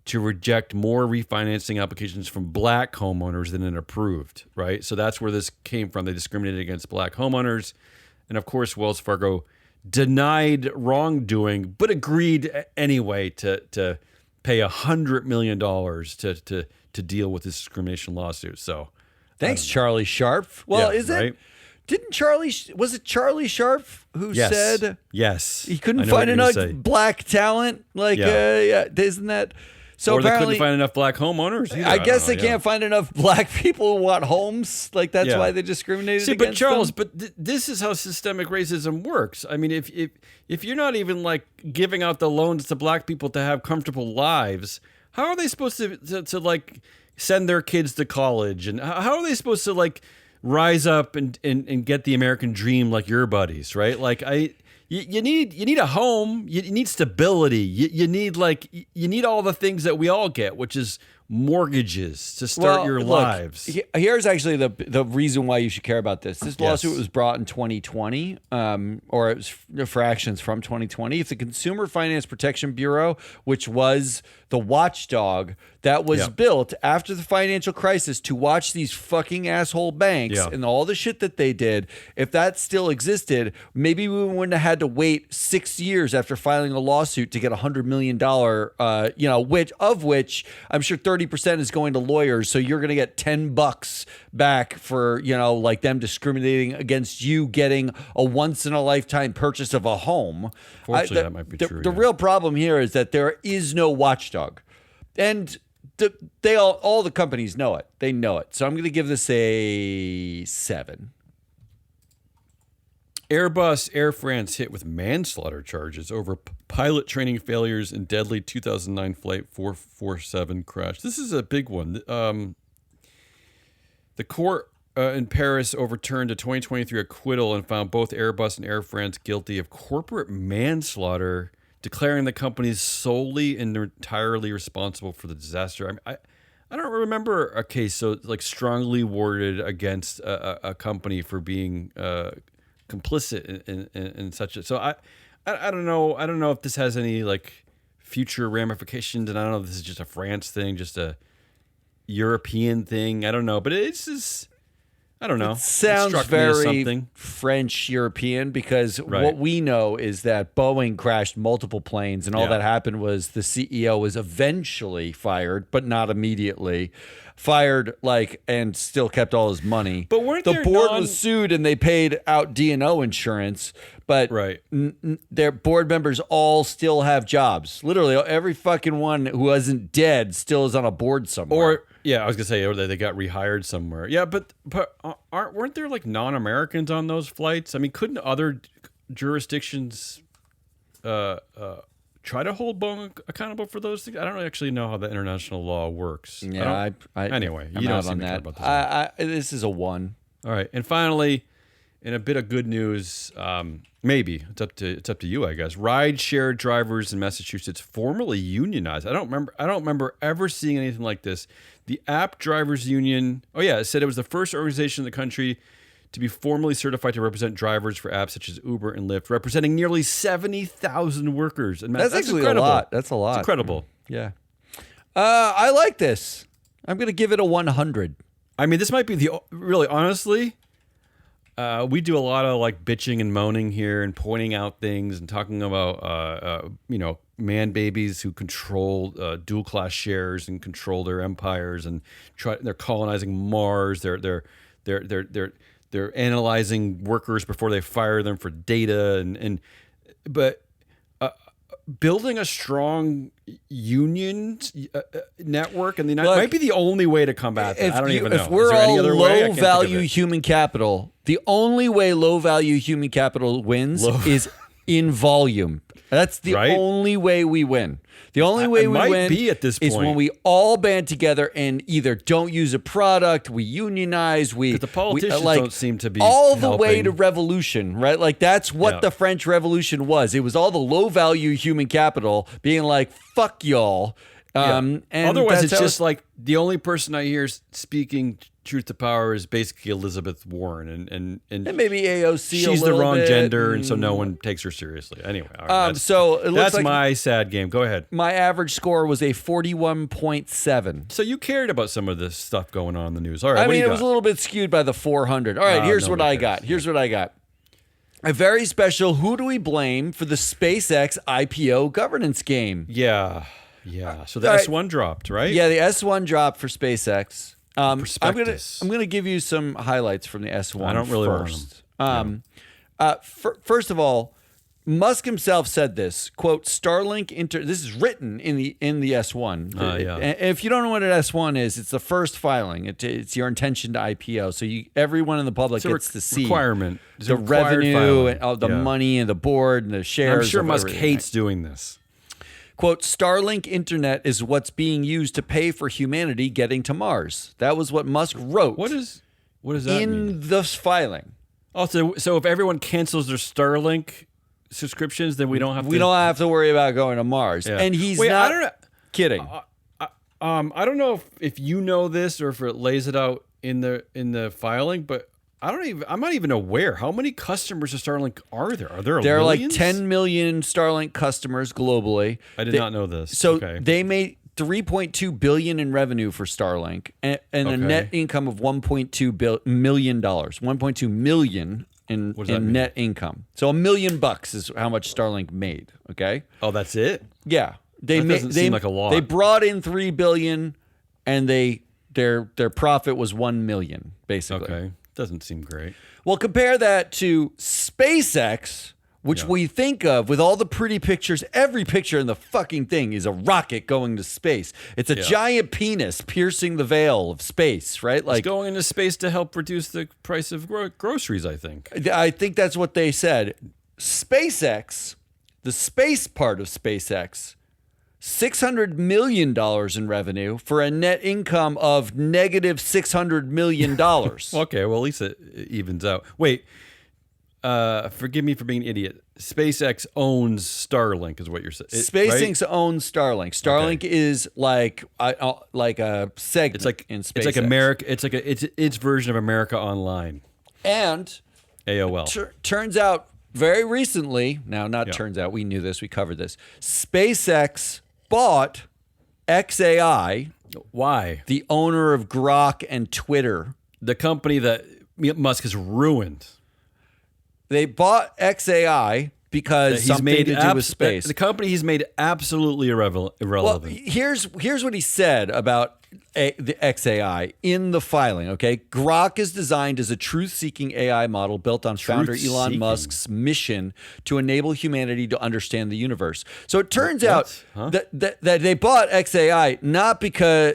to reject more refinancing applications from black homeowners than it approved, right? So that's where this came from. They discriminated against black homeowners. And of course, Wells Fargo denied wrongdoing, but agreed anyway to pay $100 million to deal with this discrimination lawsuit. So thanks, Charlie Sharp. Well, is it? Right? Was it Charlie Sharp who said yes he couldn't find enough black talent? Like, isn't that? So or apparently, they couldn't find enough black homeowners either. I guess they can't find enough black people who want homes. Like, that's why they discriminated against but Charles, them. but this is how systemic racism works. I mean, if you're not even like giving out the loans to black people to have comfortable lives, how are they supposed to like send their kids to college? And how are they supposed to like rise up and get the American dream like your buddies, right? Like you need a home, you need stability, you need all the things that we all get, which is mortgages to start your lives. Here's actually the reason why you should care about this. This lawsuit was brought in 2020, or it was fractions from 2020. It's the Consumer Finance Protection Bureau, which was the watchdog that was built after the financial crisis to watch these fucking asshole banks and all the shit that they did. If that still existed, maybe we wouldn't have had to wait 6 years after filing a lawsuit to get $100 million, which I'm sure 30% is going to lawyers. So you're going to get $10 back for, like them discriminating against you getting a once in a lifetime purchase of a home. Fortunately, that might be true. The real problem here is that there is no watchdog. And all the companies know it. They know it. So I'm going to give this a 7. Airbus Air France hit with manslaughter charges over pilot training failures in deadly 2009 flight 447 crash. This is a big one. The court in Paris overturned a 2023 acquittal and found both Airbus and Air France guilty of corporate manslaughter, declaring the companies solely and entirely responsible for the disaster. I don't remember a case so like strongly worded against a company for being complicit in such a. So I don't know. I don't know if this has any like future ramifications, and I don't know if this is just a France thing, just a European thing. I don't know, but it's just. I don't know. It sounds very French European because what we know is that Boeing crashed multiple planes, and all that happened was the CEO was eventually fired, but not immediately. Fired and still kept all his money. But weren't the board was sued and they paid out D&O insurance, but their board members all still have jobs. Literally every fucking one who wasn't dead still is on a board somewhere. I was gonna say, or they got rehired somewhere. Yeah, but weren't there like non-Americans on those flights? I mean, couldn't other jurisdictions try to hold Boeing accountable for those things? I don't actually know how the international law works. Yeah, anyway, you don't seem to care about this. This is a 1. All right, and finally, in a bit of good news, maybe it's up to you, I guess. Ride-share drivers in Massachusetts formally unionized. I don't remember ever seeing anything like this. The App Drivers Union. Oh yeah, it said it was the first organization in the country to be formally certified to represent drivers for apps such as Uber and Lyft, representing nearly 70,000 workers. And that's actually incredible. A lot. That's a lot. It's incredible. Yeah. I like this. I'm going to give it a 100. I mean, this might be really honestly. We do a lot of like bitching and moaning here and pointing out things and talking about man babies who control dual class shares and control their empires and they're colonizing Mars. They're analyzing workers before they fire them for data but building a strong union network in the United might be the only way to combat that. I don't even know. If we're all low value human capital, the only way low value human capital wins is in volume. That's the only way we win. The only way we win at this point is when we all band together and either don't use a product, we unionize, the politicians don't seem to be all helping. The way to revolution, right? Like that's what the French Revolution was. It was all the low value human capital being like, fuck y'all. And otherwise, it's just like the only person I hear speaking truth to power is basically Elizabeth Warren, and maybe AOC. She's the wrong gender, and so no one takes her seriously. Anyway, so it looks that's like my sad game. Go ahead. My average score was a 41.7. So you cared about some of this stuff going on in the news. All right, I mean, it was a little bit skewed by the 400. All right, here's what I got. A very special. Who do we blame for the SpaceX IPO governance game? Yeah. So the S1 dropped, right? Yeah, the S1 dropped for SpaceX. I'm prospectus. gonna give you some highlights from the S1. I don't really first. want them. First of all, Musk himself said this quote: "Starlink This is written in the S1. If you don't know what an S1 is, it's the first filing. It's your intention to IPO. So everyone in the public gets to see requirement. the revenue and all the money and the board and the shares. I'm sure Musk hates doing this. Quote, Starlink Internet is what's being used to pay for humanity getting to Mars. That was what Musk wrote. What does that mean? In this filing. Also, so if everyone cancels their Starlink subscriptions, then we don't have to worry about going to Mars. Yeah. And he's not I don't know. Kidding. I don't know if you know this or if it lays it out in the filing, but I'm not even aware. How many customers of Starlink are there? Are there There millions? are like 10 million Starlink customers globally. I did not know this. So they made $3.2 billion in revenue for Starlink and a net income of $1.2 million. $1.2 million in net income. So $1 million is how much Starlink made. Okay. Oh, that's it? Yeah. Doesn't seem like a lot. They brought in $3 billion and their profit was $1 million, basically. Okay. Doesn't seem great. Well, compare that to SpaceX, which we think of with all the pretty pictures. Every picture in the fucking thing is a rocket going to space. It's a giant penis piercing the veil of space, right? Like, it's going into space to help reduce the price of groceries, I think. I think that's what they said. SpaceX, the space part of SpaceX, $600 million in revenue for a net income of negative $600 million. Okay, well, at least it evens out. Wait, forgive me for being an idiot. SpaceX owns Starlink, is what you're saying. SpaceX owns Starlink. Starlink is like a segment in SpaceX. It's like America. It's like its version of America Online. And AOL. Turns out very recently. Now, turns out. We knew this. We covered this. SpaceX bought XAI. Why? The owner of Grok and Twitter. The company that Musk has ruined. They bought XAI because something to do with space. The company he's made absolutely irrelevant. Well, here's what he said about the XAI in the filing, okay? Grok is designed as a truth-seeking AI model built on founder Elon Musk's mission to enable humanity to understand the universe. So it turns out that they bought XAI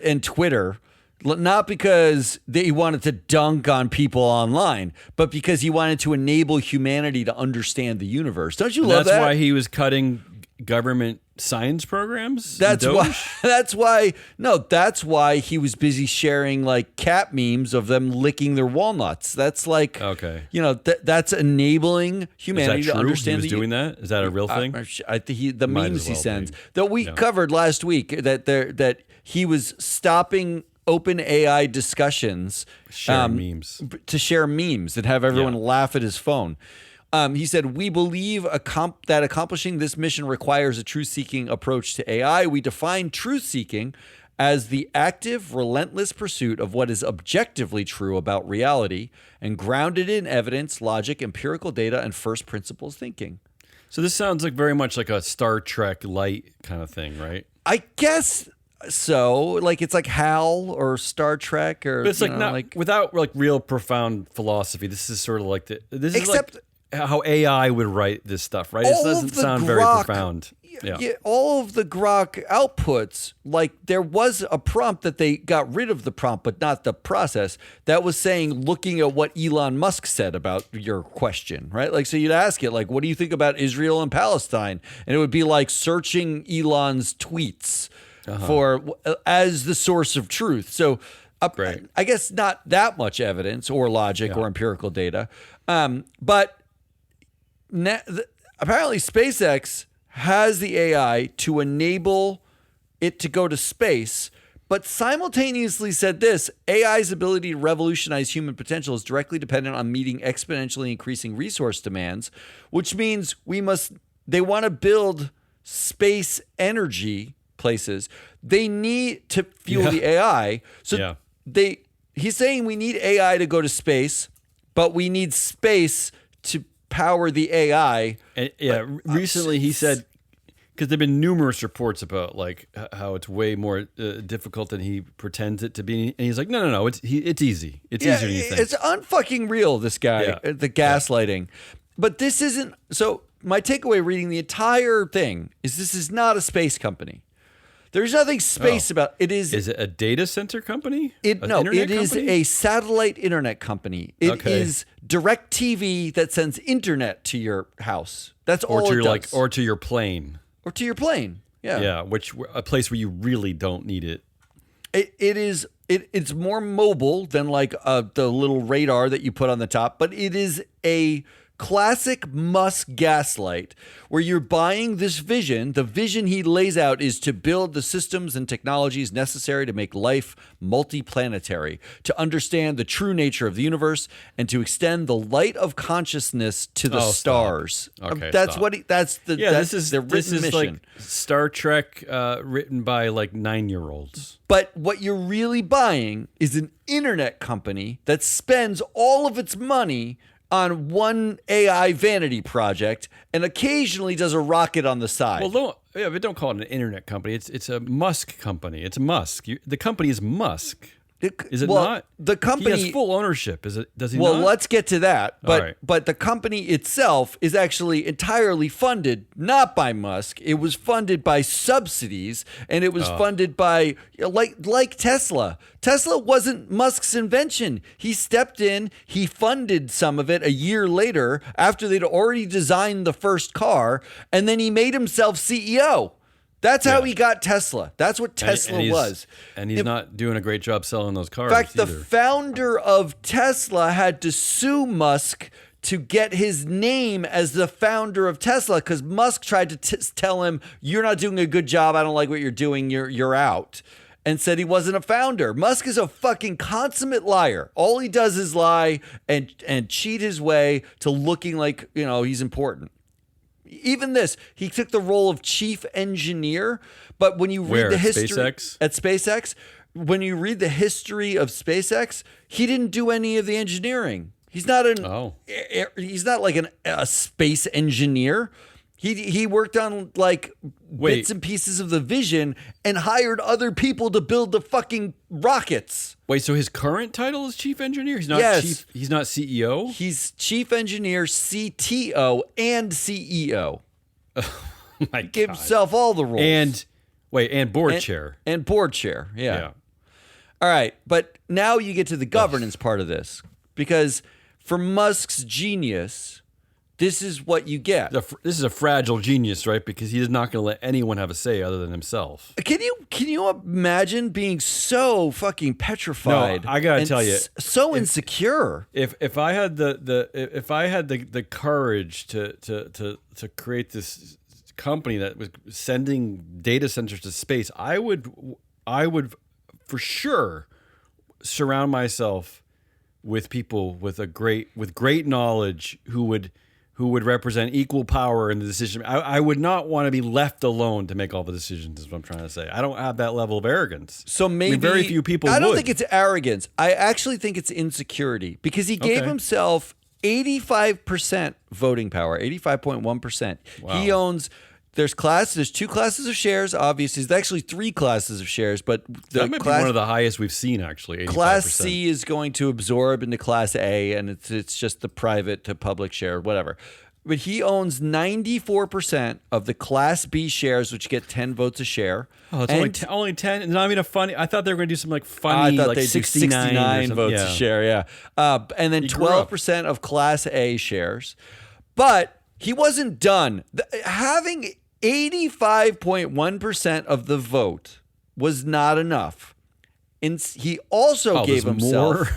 and Twitter, not because he wanted to dunk on people online, but because he wanted to enable humanity to understand the universe. Don't you love that? That's why he was cutting government science programs? That's why he was busy sharing like cat memes of them licking their walnuts. That's like, that's enabling humanity to understand. He was doing that? Is that a real thing? I think the memes he sends that we covered last week that he was stopping open AI discussions to share memes and have everyone laugh at his phone. He said, we believe that accomplishing this mission requires a truth-seeking approach to AI. We define truth-seeking as the active, relentless pursuit of what is objectively true about reality and grounded in evidence, logic, empirical data, and first principles thinking. So this sounds like very much like a Star Trek light kind of thing, right? I guess so. Like it's like HAL or Star Trek, or but it's like without like real profound philosophy. This is sort of like how AI would write this stuff, right? It doesn't sound very profound. Yeah, all of the Grok outputs, like there was a prompt that they got rid of the prompt, but not the process that was saying, looking at what Elon Musk said about your question, right? Like, so you'd ask it, like, what do you think about Israel and Palestine? And it would be like searching Elon's tweets as the source of truth. So I guess not that much evidence or logic or empirical data. But apparently SpaceX has the AI to enable it to go to space, but simultaneously said this: AI's ability to revolutionize human potential is directly dependent on meeting exponentially increasing resource demands, which means they want to build space energy places. They need to fuel the AI. So he's saying we need AI to go to space, but we need space to power the AI. And recently he said, because there've been numerous reports about like how it's way more difficult than he pretends it to be, and he's like, no, it's easy. It's easier than you think. It's unfucking real. This guy, the gaslighting, but this isn't. So my takeaway reading the entire thing is this is not a space company. There's nothing space about it. Is it a data center company? It is a satellite internet company. It is direct TV that sends internet to your house. That's all it does. Or to your plane. Or to your plane. Yeah. Yeah, a place where you really don't need it. It's more mobile than like the little radar that you put on the top, but it is a classic Musk gaslight where you're buying this vision. The vision he lays out is to build the systems and technologies necessary to make life multiplanetary, to understand the true nature of the universe, and to extend the light of consciousness to the stars. Okay, that's stop. This is the written mission. Like Star Trek written by like 9-year-olds. But what you're really buying is an internet company that spends all of its money on one AI vanity project and occasionally does a rocket on the side. Well, but don't call it an internet company. It's a Musk company. It's Musk. The company is Musk. Is it not? The company he has full ownership. Does he not? not? Well, let's get to that. But the company itself is actually entirely funded not by Musk. It was funded by subsidies, and it was funded by like Tesla. Tesla wasn't Musk's invention. He stepped in, he funded some of it a year later after they'd already designed the first car, and then he made himself CEO. That's how he got Tesla. That's what Tesla was. And he's not doing a great job selling those cars. In fact, either. The founder of Tesla had to sue Musk to get his name as the founder of Tesla because Musk tried to tell him, you're not doing a good job. I don't like what you're doing. You're out. And said he wasn't a founder. Musk is a fucking consummate liar. All he does is lie and cheat his way to looking like, he's important. Even this, he took the role of chief engineer, but when you read the history at SpaceX, when you read the history of SpaceX, he didn't do any of the engineering. He's not he's not like a space engineer. He worked on like bits and pieces of the vision and hired other people to build the fucking rockets. Wait, so his current title is chief engineer? He's not chief. He's not CEO. He's chief engineer, CTO, and CEO. Oh my God. Gave himself all the roles. And board chair. And board chair. Yeah. All right, but now you get to the governance part of this because for Musk's genius, this is what you get. This is a fragile genius, right? Because he's not going to let anyone have a say other than himself. Can you imagine being so fucking petrified? No, I gotta tell you, so insecure. If I had the courage to create this company that was sending data centers to space, I would for sure surround myself with people with great knowledge who would represent equal power in the decision. I would not want to be left alone to make all the decisions, is what I'm trying to say. I don't have that level of arrogance. So maybe very few people would. I don't think it's arrogance. I actually think it's insecurity because he gave himself 85% voting power, 85.1%. Wow. He owns... There's two classes of shares. Obviously, there's actually 3 classes of shares, but that might be one of the highest we've seen. Actually, 85%. Class C is going to absorb into Class A, and it's just the private to public share, whatever. But he owns 94% of the Class B shares, which get 10 votes a share. Oh, it's only 10. It's not even a funny. I thought they were going to do some like funny, I thought like they'd 69 votes a share. Yeah, and then 12% of Class A shares. But he wasn't done. Having 85.1% of the vote was not enough. And he also gave himself more?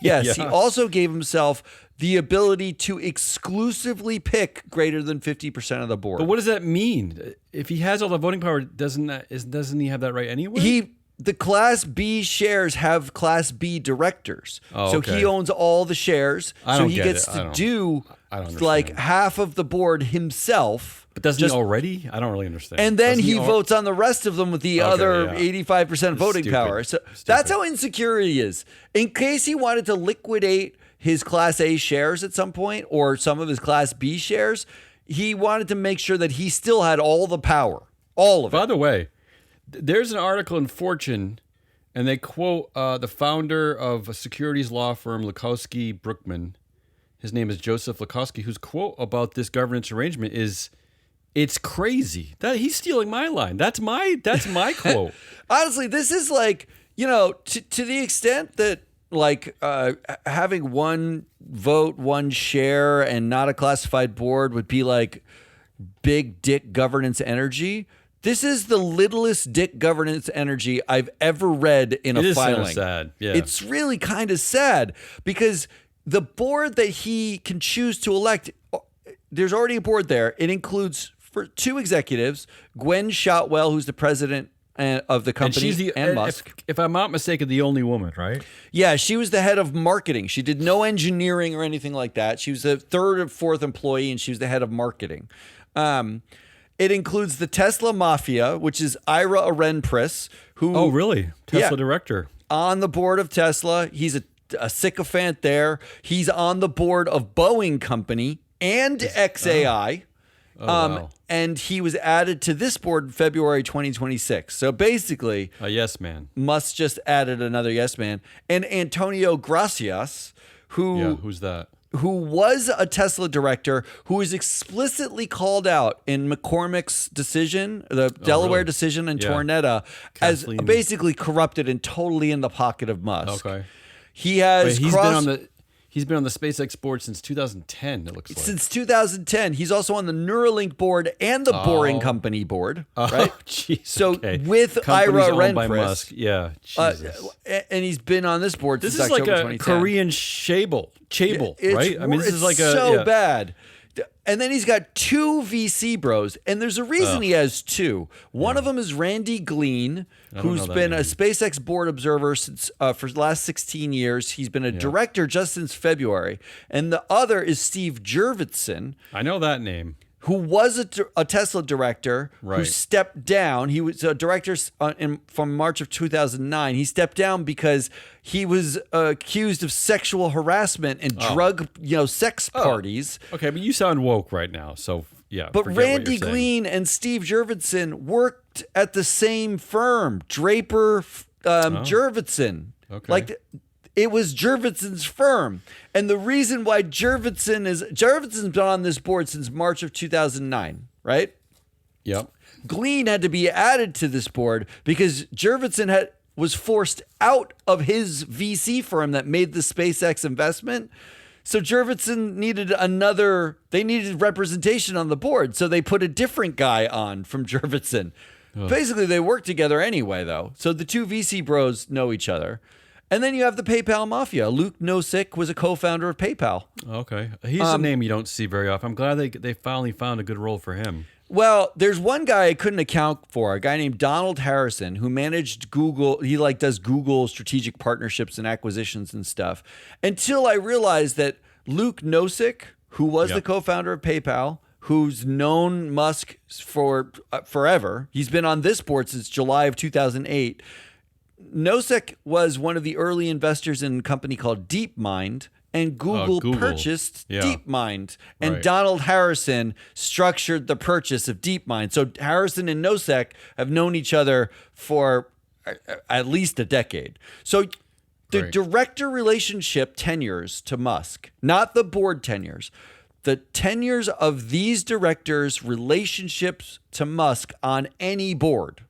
Yes, he also gave himself the ability to exclusively pick greater than 50% of the board. But what does that mean? If he has all the voting power, doesn't he have that right anyway? The Class B shares have Class B directors. Oh, so he owns all the shares. So he gets to do like half of the board himself. But doesn't he already? I don't really understand. And then he votes on the rest of them with the other 85% voting power. So that's how insecure he is. In case he wanted to liquidate his Class A shares at some point or some of his Class B shares, he wanted to make sure that he still had all the power. All of By it. the way, there's an article in Fortune, and they quote the founder of a securities law firm, Lukowski Brookman. His name is Joseph Lukowski, whose quote about this governance arrangement is, "It's crazy." That he's stealing my line. That's my quote. Honestly, this is like, to the extent that like having one vote, one share, and not a classified board would be like big dick governance energy. This is the littlest dick governance energy I've ever read in a filing. It is sad. Yeah. It's really kind of sad because the board that he can choose to elect, there's already a board there. It includes for 2 executives, Gwen Shotwell, who's the president of the company, and Musk. If I'm not mistaken, the only woman, right? Yeah, she was the head of marketing. She did no engineering or anything like that. She was the 3rd or 4th employee, and she was the head of marketing. It includes the Tesla Mafia, which is Ira Ehrenpreis, who... Oh, really? Tesla director. On the board of Tesla. He's a sycophant there. He's on the board of Boeing Company and XAI. Wow. And he was added to this board in February 2026. So basically... A yes man. Musk just added another yes man. And Antonio Gracias, who's that? Who was a Tesla director, who was explicitly called out in McCormick's decision, the Delaware decision in Tornetta, as basically corrupted and totally in the pocket of Musk. Okay. He has He's been on the SpaceX board since 2010, it looks like. Since 2010. He's also on the Neuralink board and the Boring Company board, right? Jeez, so with Ira Ehrenpreis. Yeah, Jesus. And he's been on this board this since is October like a 2010. Korean chable, right? I mean, this is like so bad. And then he's got 2 VC bros, and there's a reason he has 2. One of them is Randy Glean, who's been a SpaceX board observer since for the last 16 years. He's been a director just since February. And the other is Steve Jurvetson. I know that name. Who was a Tesla director who stepped down. He was a director from March of 2009. He stepped down because he was accused of sexual harassment and drug, sex parties. Okay, but you sound woke right now, so yeah. But Randy Glean and Steve Jurvetson worked at the same firm, Draper Jurvetson. Okay. Like it was Jurvetson's firm. And the reason why Jurvetson's been on this board since March of 2009, right? Yep. Glean had to be added to this board because Jurvetson was forced out of his VC firm that made the SpaceX investment. So Jurvetson needed representation on the board. So they put a different guy on from Jurvetson. Basically, they work together anyway, though. So the 2 VC bros know each other. And then you have the PayPal Mafia. Luke Nosek was a co-founder of PayPal. Okay. He's a name you don't see very often. I'm glad they finally found a good role for him. Well, there's one guy I couldn't account for, a guy named Donald Harrison, who managed Google. He does Google strategic partnerships and acquisitions and stuff. Until I realized that Luke Nosek, who was the co-founder of PayPal, who's known Musk for forever. He's been on this board since July of 2008. Nosek was one of the early investors in a company called DeepMind, and Google purchased DeepMind. And Donald Harrison structured the purchase of DeepMind. So Harrison and Nosek have known each other for at least a decade. So the director relationship tenures to Musk, not the board tenures, the tenures of these directors' relationships to Musk on any board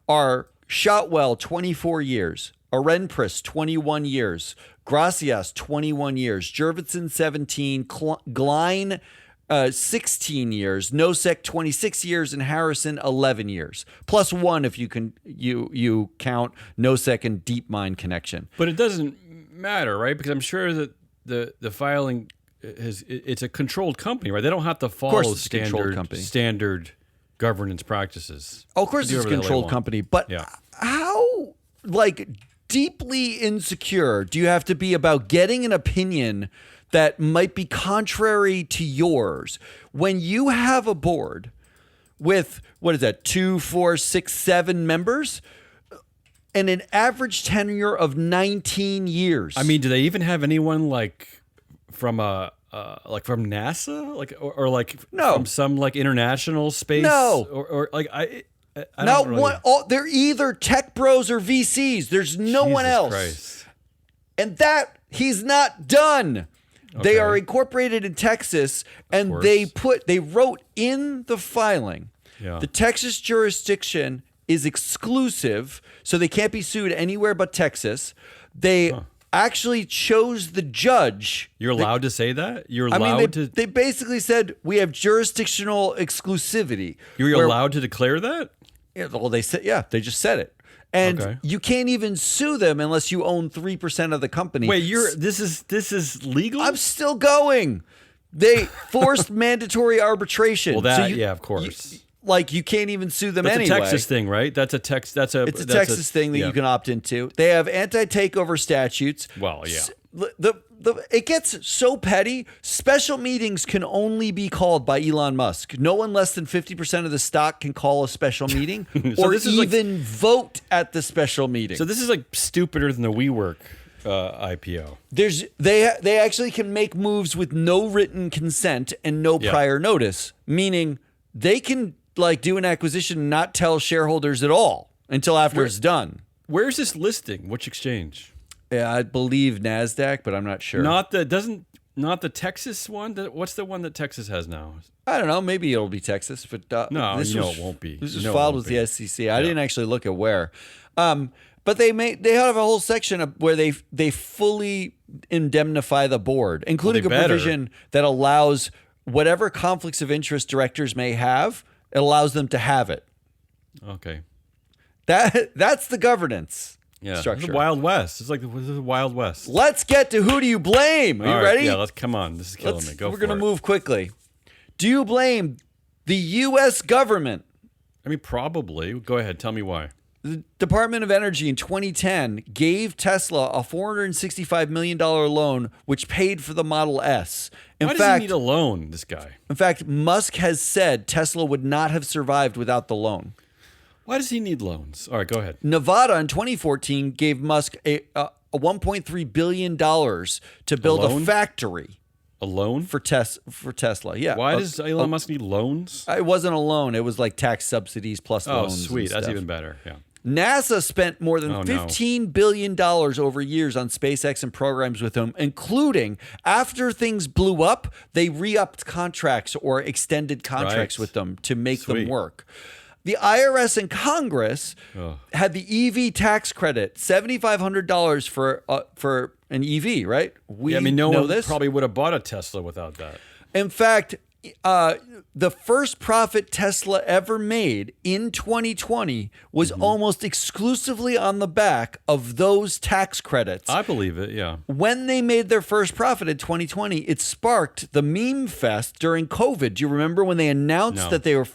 are Shotwell, 24 years. Ehrenpreis, 21 years. Gracias, 21 years. Jurvetson, 17. Glein, 16 years. Nosek, 26 years. And Harrison, 11 years. Plus 1 if you count Nosek and DeepMind connection. But it doesn't matter, right? Because I'm sure that the filing it's a controlled company, right? They don't have to follow standard governance practices. Oh, of course it's a controlled company, but how deeply insecure do you have to be about getting an opinion that might be contrary to yours when you have a board with, 2, 4, 6, 7 members and an average tenure of 19 years? I mean, do they even have anyone from a like from NASA, like or like No. from some like international space, No. or like I Not don't really, one. They're either tech bros or VCs. There's no one Jesus else. Christ. And that he's not done. They Okay. are incorporated in Texas, and course. they wrote in the filing, Yeah. the Texas jurisdiction is exclusive, so they can't be sued anywhere but Texas. They actually chose the judge. You're allowed to say that? You're I allowed mean, to they basically said we have jurisdictional exclusivity. you're where- allowed to declare that? Yeah, well, they said, they just said it. And Okay. you can't even sue them unless you own 3% of the company. Wait, this is legal? I'm still going. They forced mandatory arbitration. Well, that So of course. you can't even sue them That's anyway. a Texas thing, right? That's a It's a Texas thing that you can opt into. They have anti-takeover statutes. Well, yeah. It gets so petty. Special meetings can only be called by Elon Musk. No one less than 50% of the stock can call a special meeting So or this is like- even vote at the special meeting. So this is like stupider than the WeWork IPO. They actually can make moves with no written consent and no prior notice, meaning they can like do an acquisition and not tell shareholders at all until after it's done. Where's this listing? Which exchange? Yeah, I believe NASDAQ, but I'm not sure. Not the Texas one. What's the one that Texas has now? I don't know. Maybe it'll be Texas, but No, this you know was, it won't be. This You was know it filed won't with the be. SEC. I didn't actually look at where, but they have a whole section where they fully indemnify the board, including they a better. provision that allows whatever conflicts of interest directors may have. It allows them to have it. Okay. That's the governance Yeah. structure. It's the Wild West. It's like the Wild West. Let's get to who do you blame? Are you All right, ready? Yeah, let's come on. This is killing me. Go We're for gonna it. move quickly. Do you blame the U.S. government? I mean, probably. Go ahead. Tell me why. The Department of Energy in 2010 gave Tesla a $465 million loan, which paid for the Model S. Why does he need a loan, this guy? In fact, Musk has said Tesla would not have survived without the loan. Why does he need loans? All right, go ahead. Nevada in 2014 gave Musk a $1.3 billion to build a loan? factory A loan? for Tesla. Yeah. Why does Elon Musk need loans? It wasn't a loan. It was like tax subsidies plus Oh, loans. sweet. and That's stuff. even better. Yeah. NASA spent more than Oh, no. $15 billion over years on SpaceX and programs with them, including after things blew up, they re-upped contracts or extended contracts Right. with them to make them Sweet. work. The IRS and Congress had the EV tax credit, $7,500 for an EV, right? We Yeah, I mean, no know one this. probably would have bought a Tesla without that. In fact, the first profit Tesla ever made in 2020 was almost exclusively on the back of those tax credits. I believe it, yeah. When they made their first profit in 2020, it sparked the meme fest during COVID. Do you remember when they announced No. that they were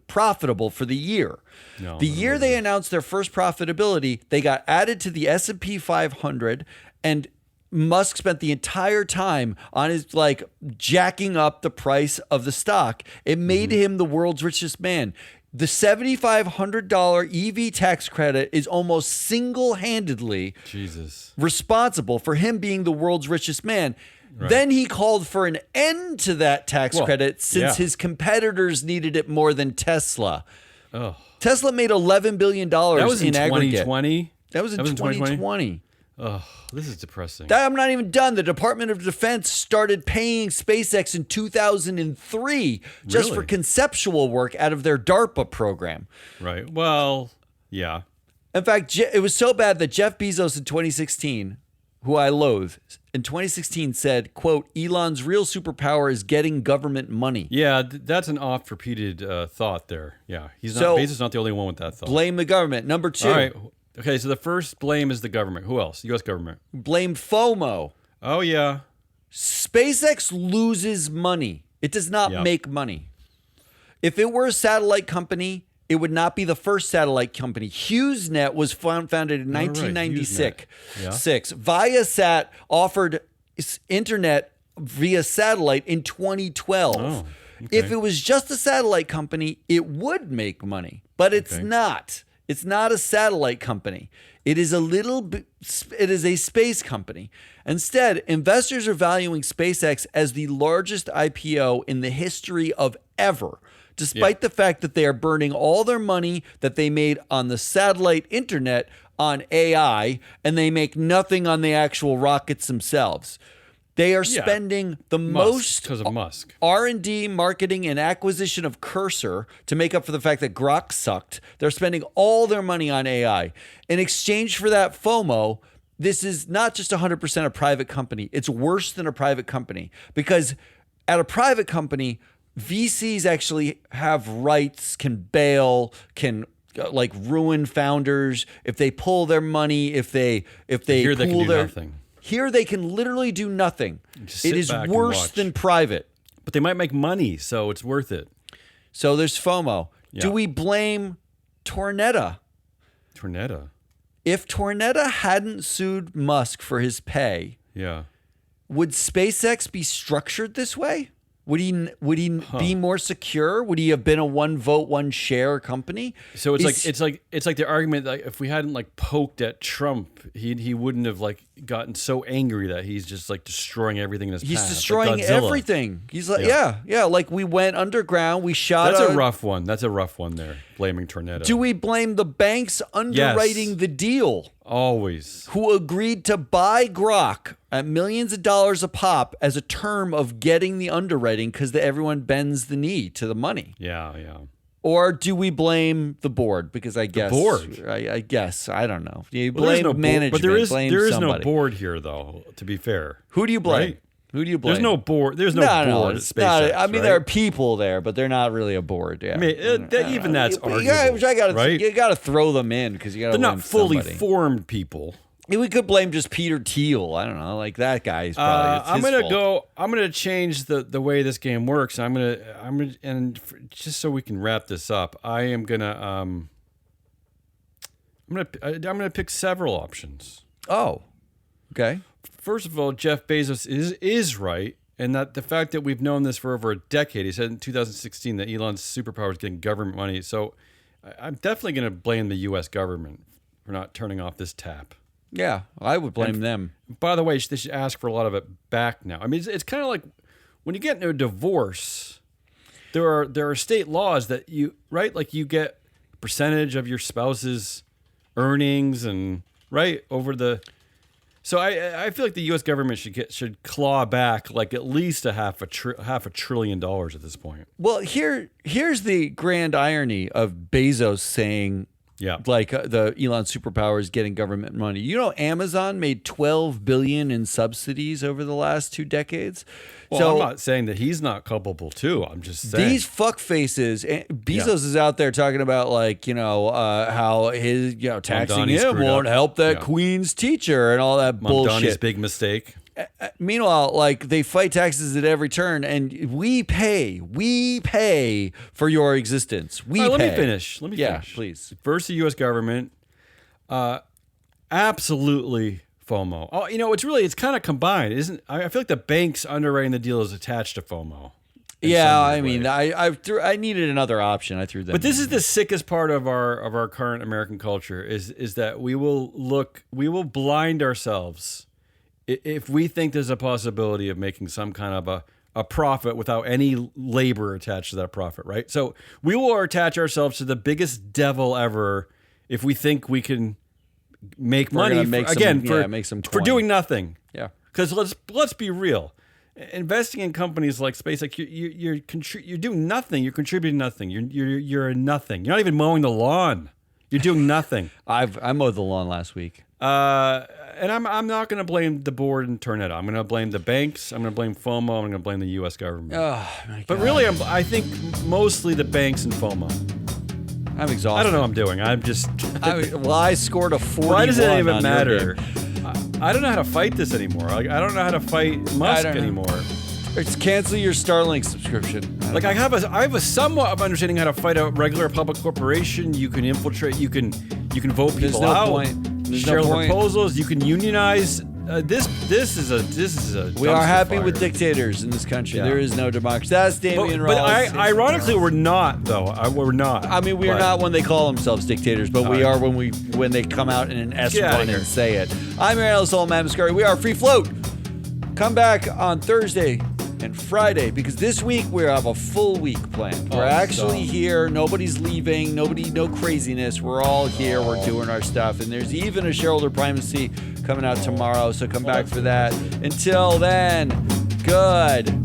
profitable for the year? No, The I don't year they announced their first profitability, they got added to the S&P 500, and Musk spent the entire time on his like jacking up the price of the stock. It made him the world's richest man. The $7,500 EV tax credit is almost single-handedly Jesus. responsible for him being the world's richest man. Then he called for an end to that tax Well, credit since yeah. his competitors needed it more than Tesla. Oh. Tesla made $11 billion That was in aggregate. 2020? That was in 2020. Oh, this is depressing. I'm not even done. The Department of Defense started paying SpaceX in 2003 just for Really? conceptual work out of their DARPA program. Right. Well, yeah. In fact, it was so bad that Jeff Bezos in 2016, who I loathe, in 2016 said, quote, Elon's real superpower is getting government money. Yeah, that's an oft-repeated thought there. Yeah. So- Bezos is not the only one with that thought. Blame the government. Number two, All right. Okay, so the first blame is the government. Who else? U.S. government. blame FOMO. Oh, yeah. SpaceX loses money. It does not Yep. make money. If it were a satellite company, it would not be the first satellite company. HughesNet was founded in 1996. HughesNet. Yeah. Viasat offered internet via satellite in 2012. Oh, okay. If it was just a satellite company, it would make money, but it's Okay. not. It's not a satellite company. It is it is a space company. Instead, investors are valuing SpaceX as the largest IPO in the history of ever, despite the fact that they are burning all their money that they made on the satellite internet on AI, and they make nothing on the actual rockets themselves. They are spending the most because of Musk. R&D, marketing, and acquisition of Cursor to make up for the fact that Grok sucked. They're spending all their money on AI. In exchange for that FOMO, this is not just 100% a private company. It's worse than a private company, because at a private company, VCs actually have rights, can bail, can like ruin founders if they pull their money, if they Here they can pool do their nothing. Here they can literally do nothing. Just It sit is back and worse watch. than private. But they might make money, so it's worth it. So there's FOMO. Yeah. Do we blame Tornetta? Tornetta. If Tornetta hadn't sued Musk for his pay, Yeah. would SpaceX be structured this way? Would he be more secure? Would he have been a one vote, one share company? So it's like the argument that if we hadn't like poked at Trump, he wouldn't have like gotten so angry that he's just like destroying everything in his He's path. destroying like Godzilla. everything. He's like, yeah, like we went underground, we shot. That's a rough one. That's a rough one there. Blaming Tornado. Do we blame the banks underwriting the deal? Always. Who agreed to buy Grok at millions of dollars a pop as a term of getting the underwriting because everyone bends the knee to the money? Yeah. Or do we blame the board? Because I guess board. I guess I don't know. You Well, there's blame management. but there is no somebody. board here, though. To be fair, Who do you blame? Right? Who do you blame? There's no board. There's no board at it's SpaceX. not. I mean, right? there are people there, but they're not really a board. Yeah. I mean, even that's arguable, right? You got to throw them in because you got to. They're not fully somebody. formed people. We could blame just Peter Thiel. I don't know, like that guy's probably. It's I'm his gonna fault. I'm gonna change the way this game works. Just so we can wrap this up, I'm gonna pick several options. Oh, okay. First of all, Jeff Bezos is right, and that the fact that we've known this for over a decade. He said in 2016 that Elon's superpower is getting government money. So I'm definitely gonna blame the U.S. government for not turning off this tap. Yeah, I would blame them. By the way, they should ask for a lot of it back now. I mean, it's kind of like when you get into a divorce, there are state laws that you get a percentage of your spouse's earnings and over the. So I feel like the U.S. government should claw back like at least half a $1 trillion at this point. Well, here's the grand irony of Bezos saying. Yeah, like the Elon superpower is getting government money. You know, Amazon made $12 billion in subsidies over the last 2 decades. Well, so I'm not saying that he's not culpable too. I'm just saying these fuckfaces. Bezos is out there talking about how his taxing him won't help that Queen's teacher and all that bullshit. Donnie's big mistake. Meanwhile, they fight taxes at every turn, and we pay for your existence. Let me finish. Yeah, please. First, the U.S. government, absolutely FOMO. Oh, it's kind of combined, isn't? I feel like the banks underwriting the deal is attached to FOMO. Yeah, I mean, I needed another option. I threw that. But this is the sickest part of our current American culture is that we will blind ourselves if we think there's a possibility of making some kind of a profit without any labor attached to that profit, right? So we will attach ourselves to the biggest devil ever if we think we can make money make some for doing nothing. Yeah, because let's be real. Investing in companies like SpaceX, you're doing nothing. You're contributing nothing. You're a nothing. You're not even mowing the lawn. You're doing nothing. I mowed the lawn last week. And I'm not going to blame the board and turn it on. I'm going to blame the banks. I'm going to blame FOMO. I'm going to blame the U.S. government. Oh, my God. But really, I think mostly the banks and FOMO. I'm exhausted. I don't know what I'm doing. I'm just. I scored a 41. Why does it even on matter? I don't know how to fight this anymore. I don't know how to fight Musk anymore. It's cancel your Starlink subscription. I have a somewhat of understanding how to fight a regular public corporation. You can infiltrate. You can vote people out. There's share no point. proposals. You can unionize this is a. We are dumpster happy fire. with dictators in this country. Yeah. There is no democracy. That's Damian But Ross. ironically, we're not though. We're not. I mean, we are not when they call themselves dictators, but we are when they come out in an Get outta S1 here. and say it. I'm your analyst, Matt Muscari. We are Free Float. Come back on Thursday and Friday because this week we have a full week planned. We're actually here. Nobody's leaving. No craziness. We're all here. We're doing our stuff. And there's even a shareholder primacy coming out tomorrow. So come back for that. Until then, goodbye.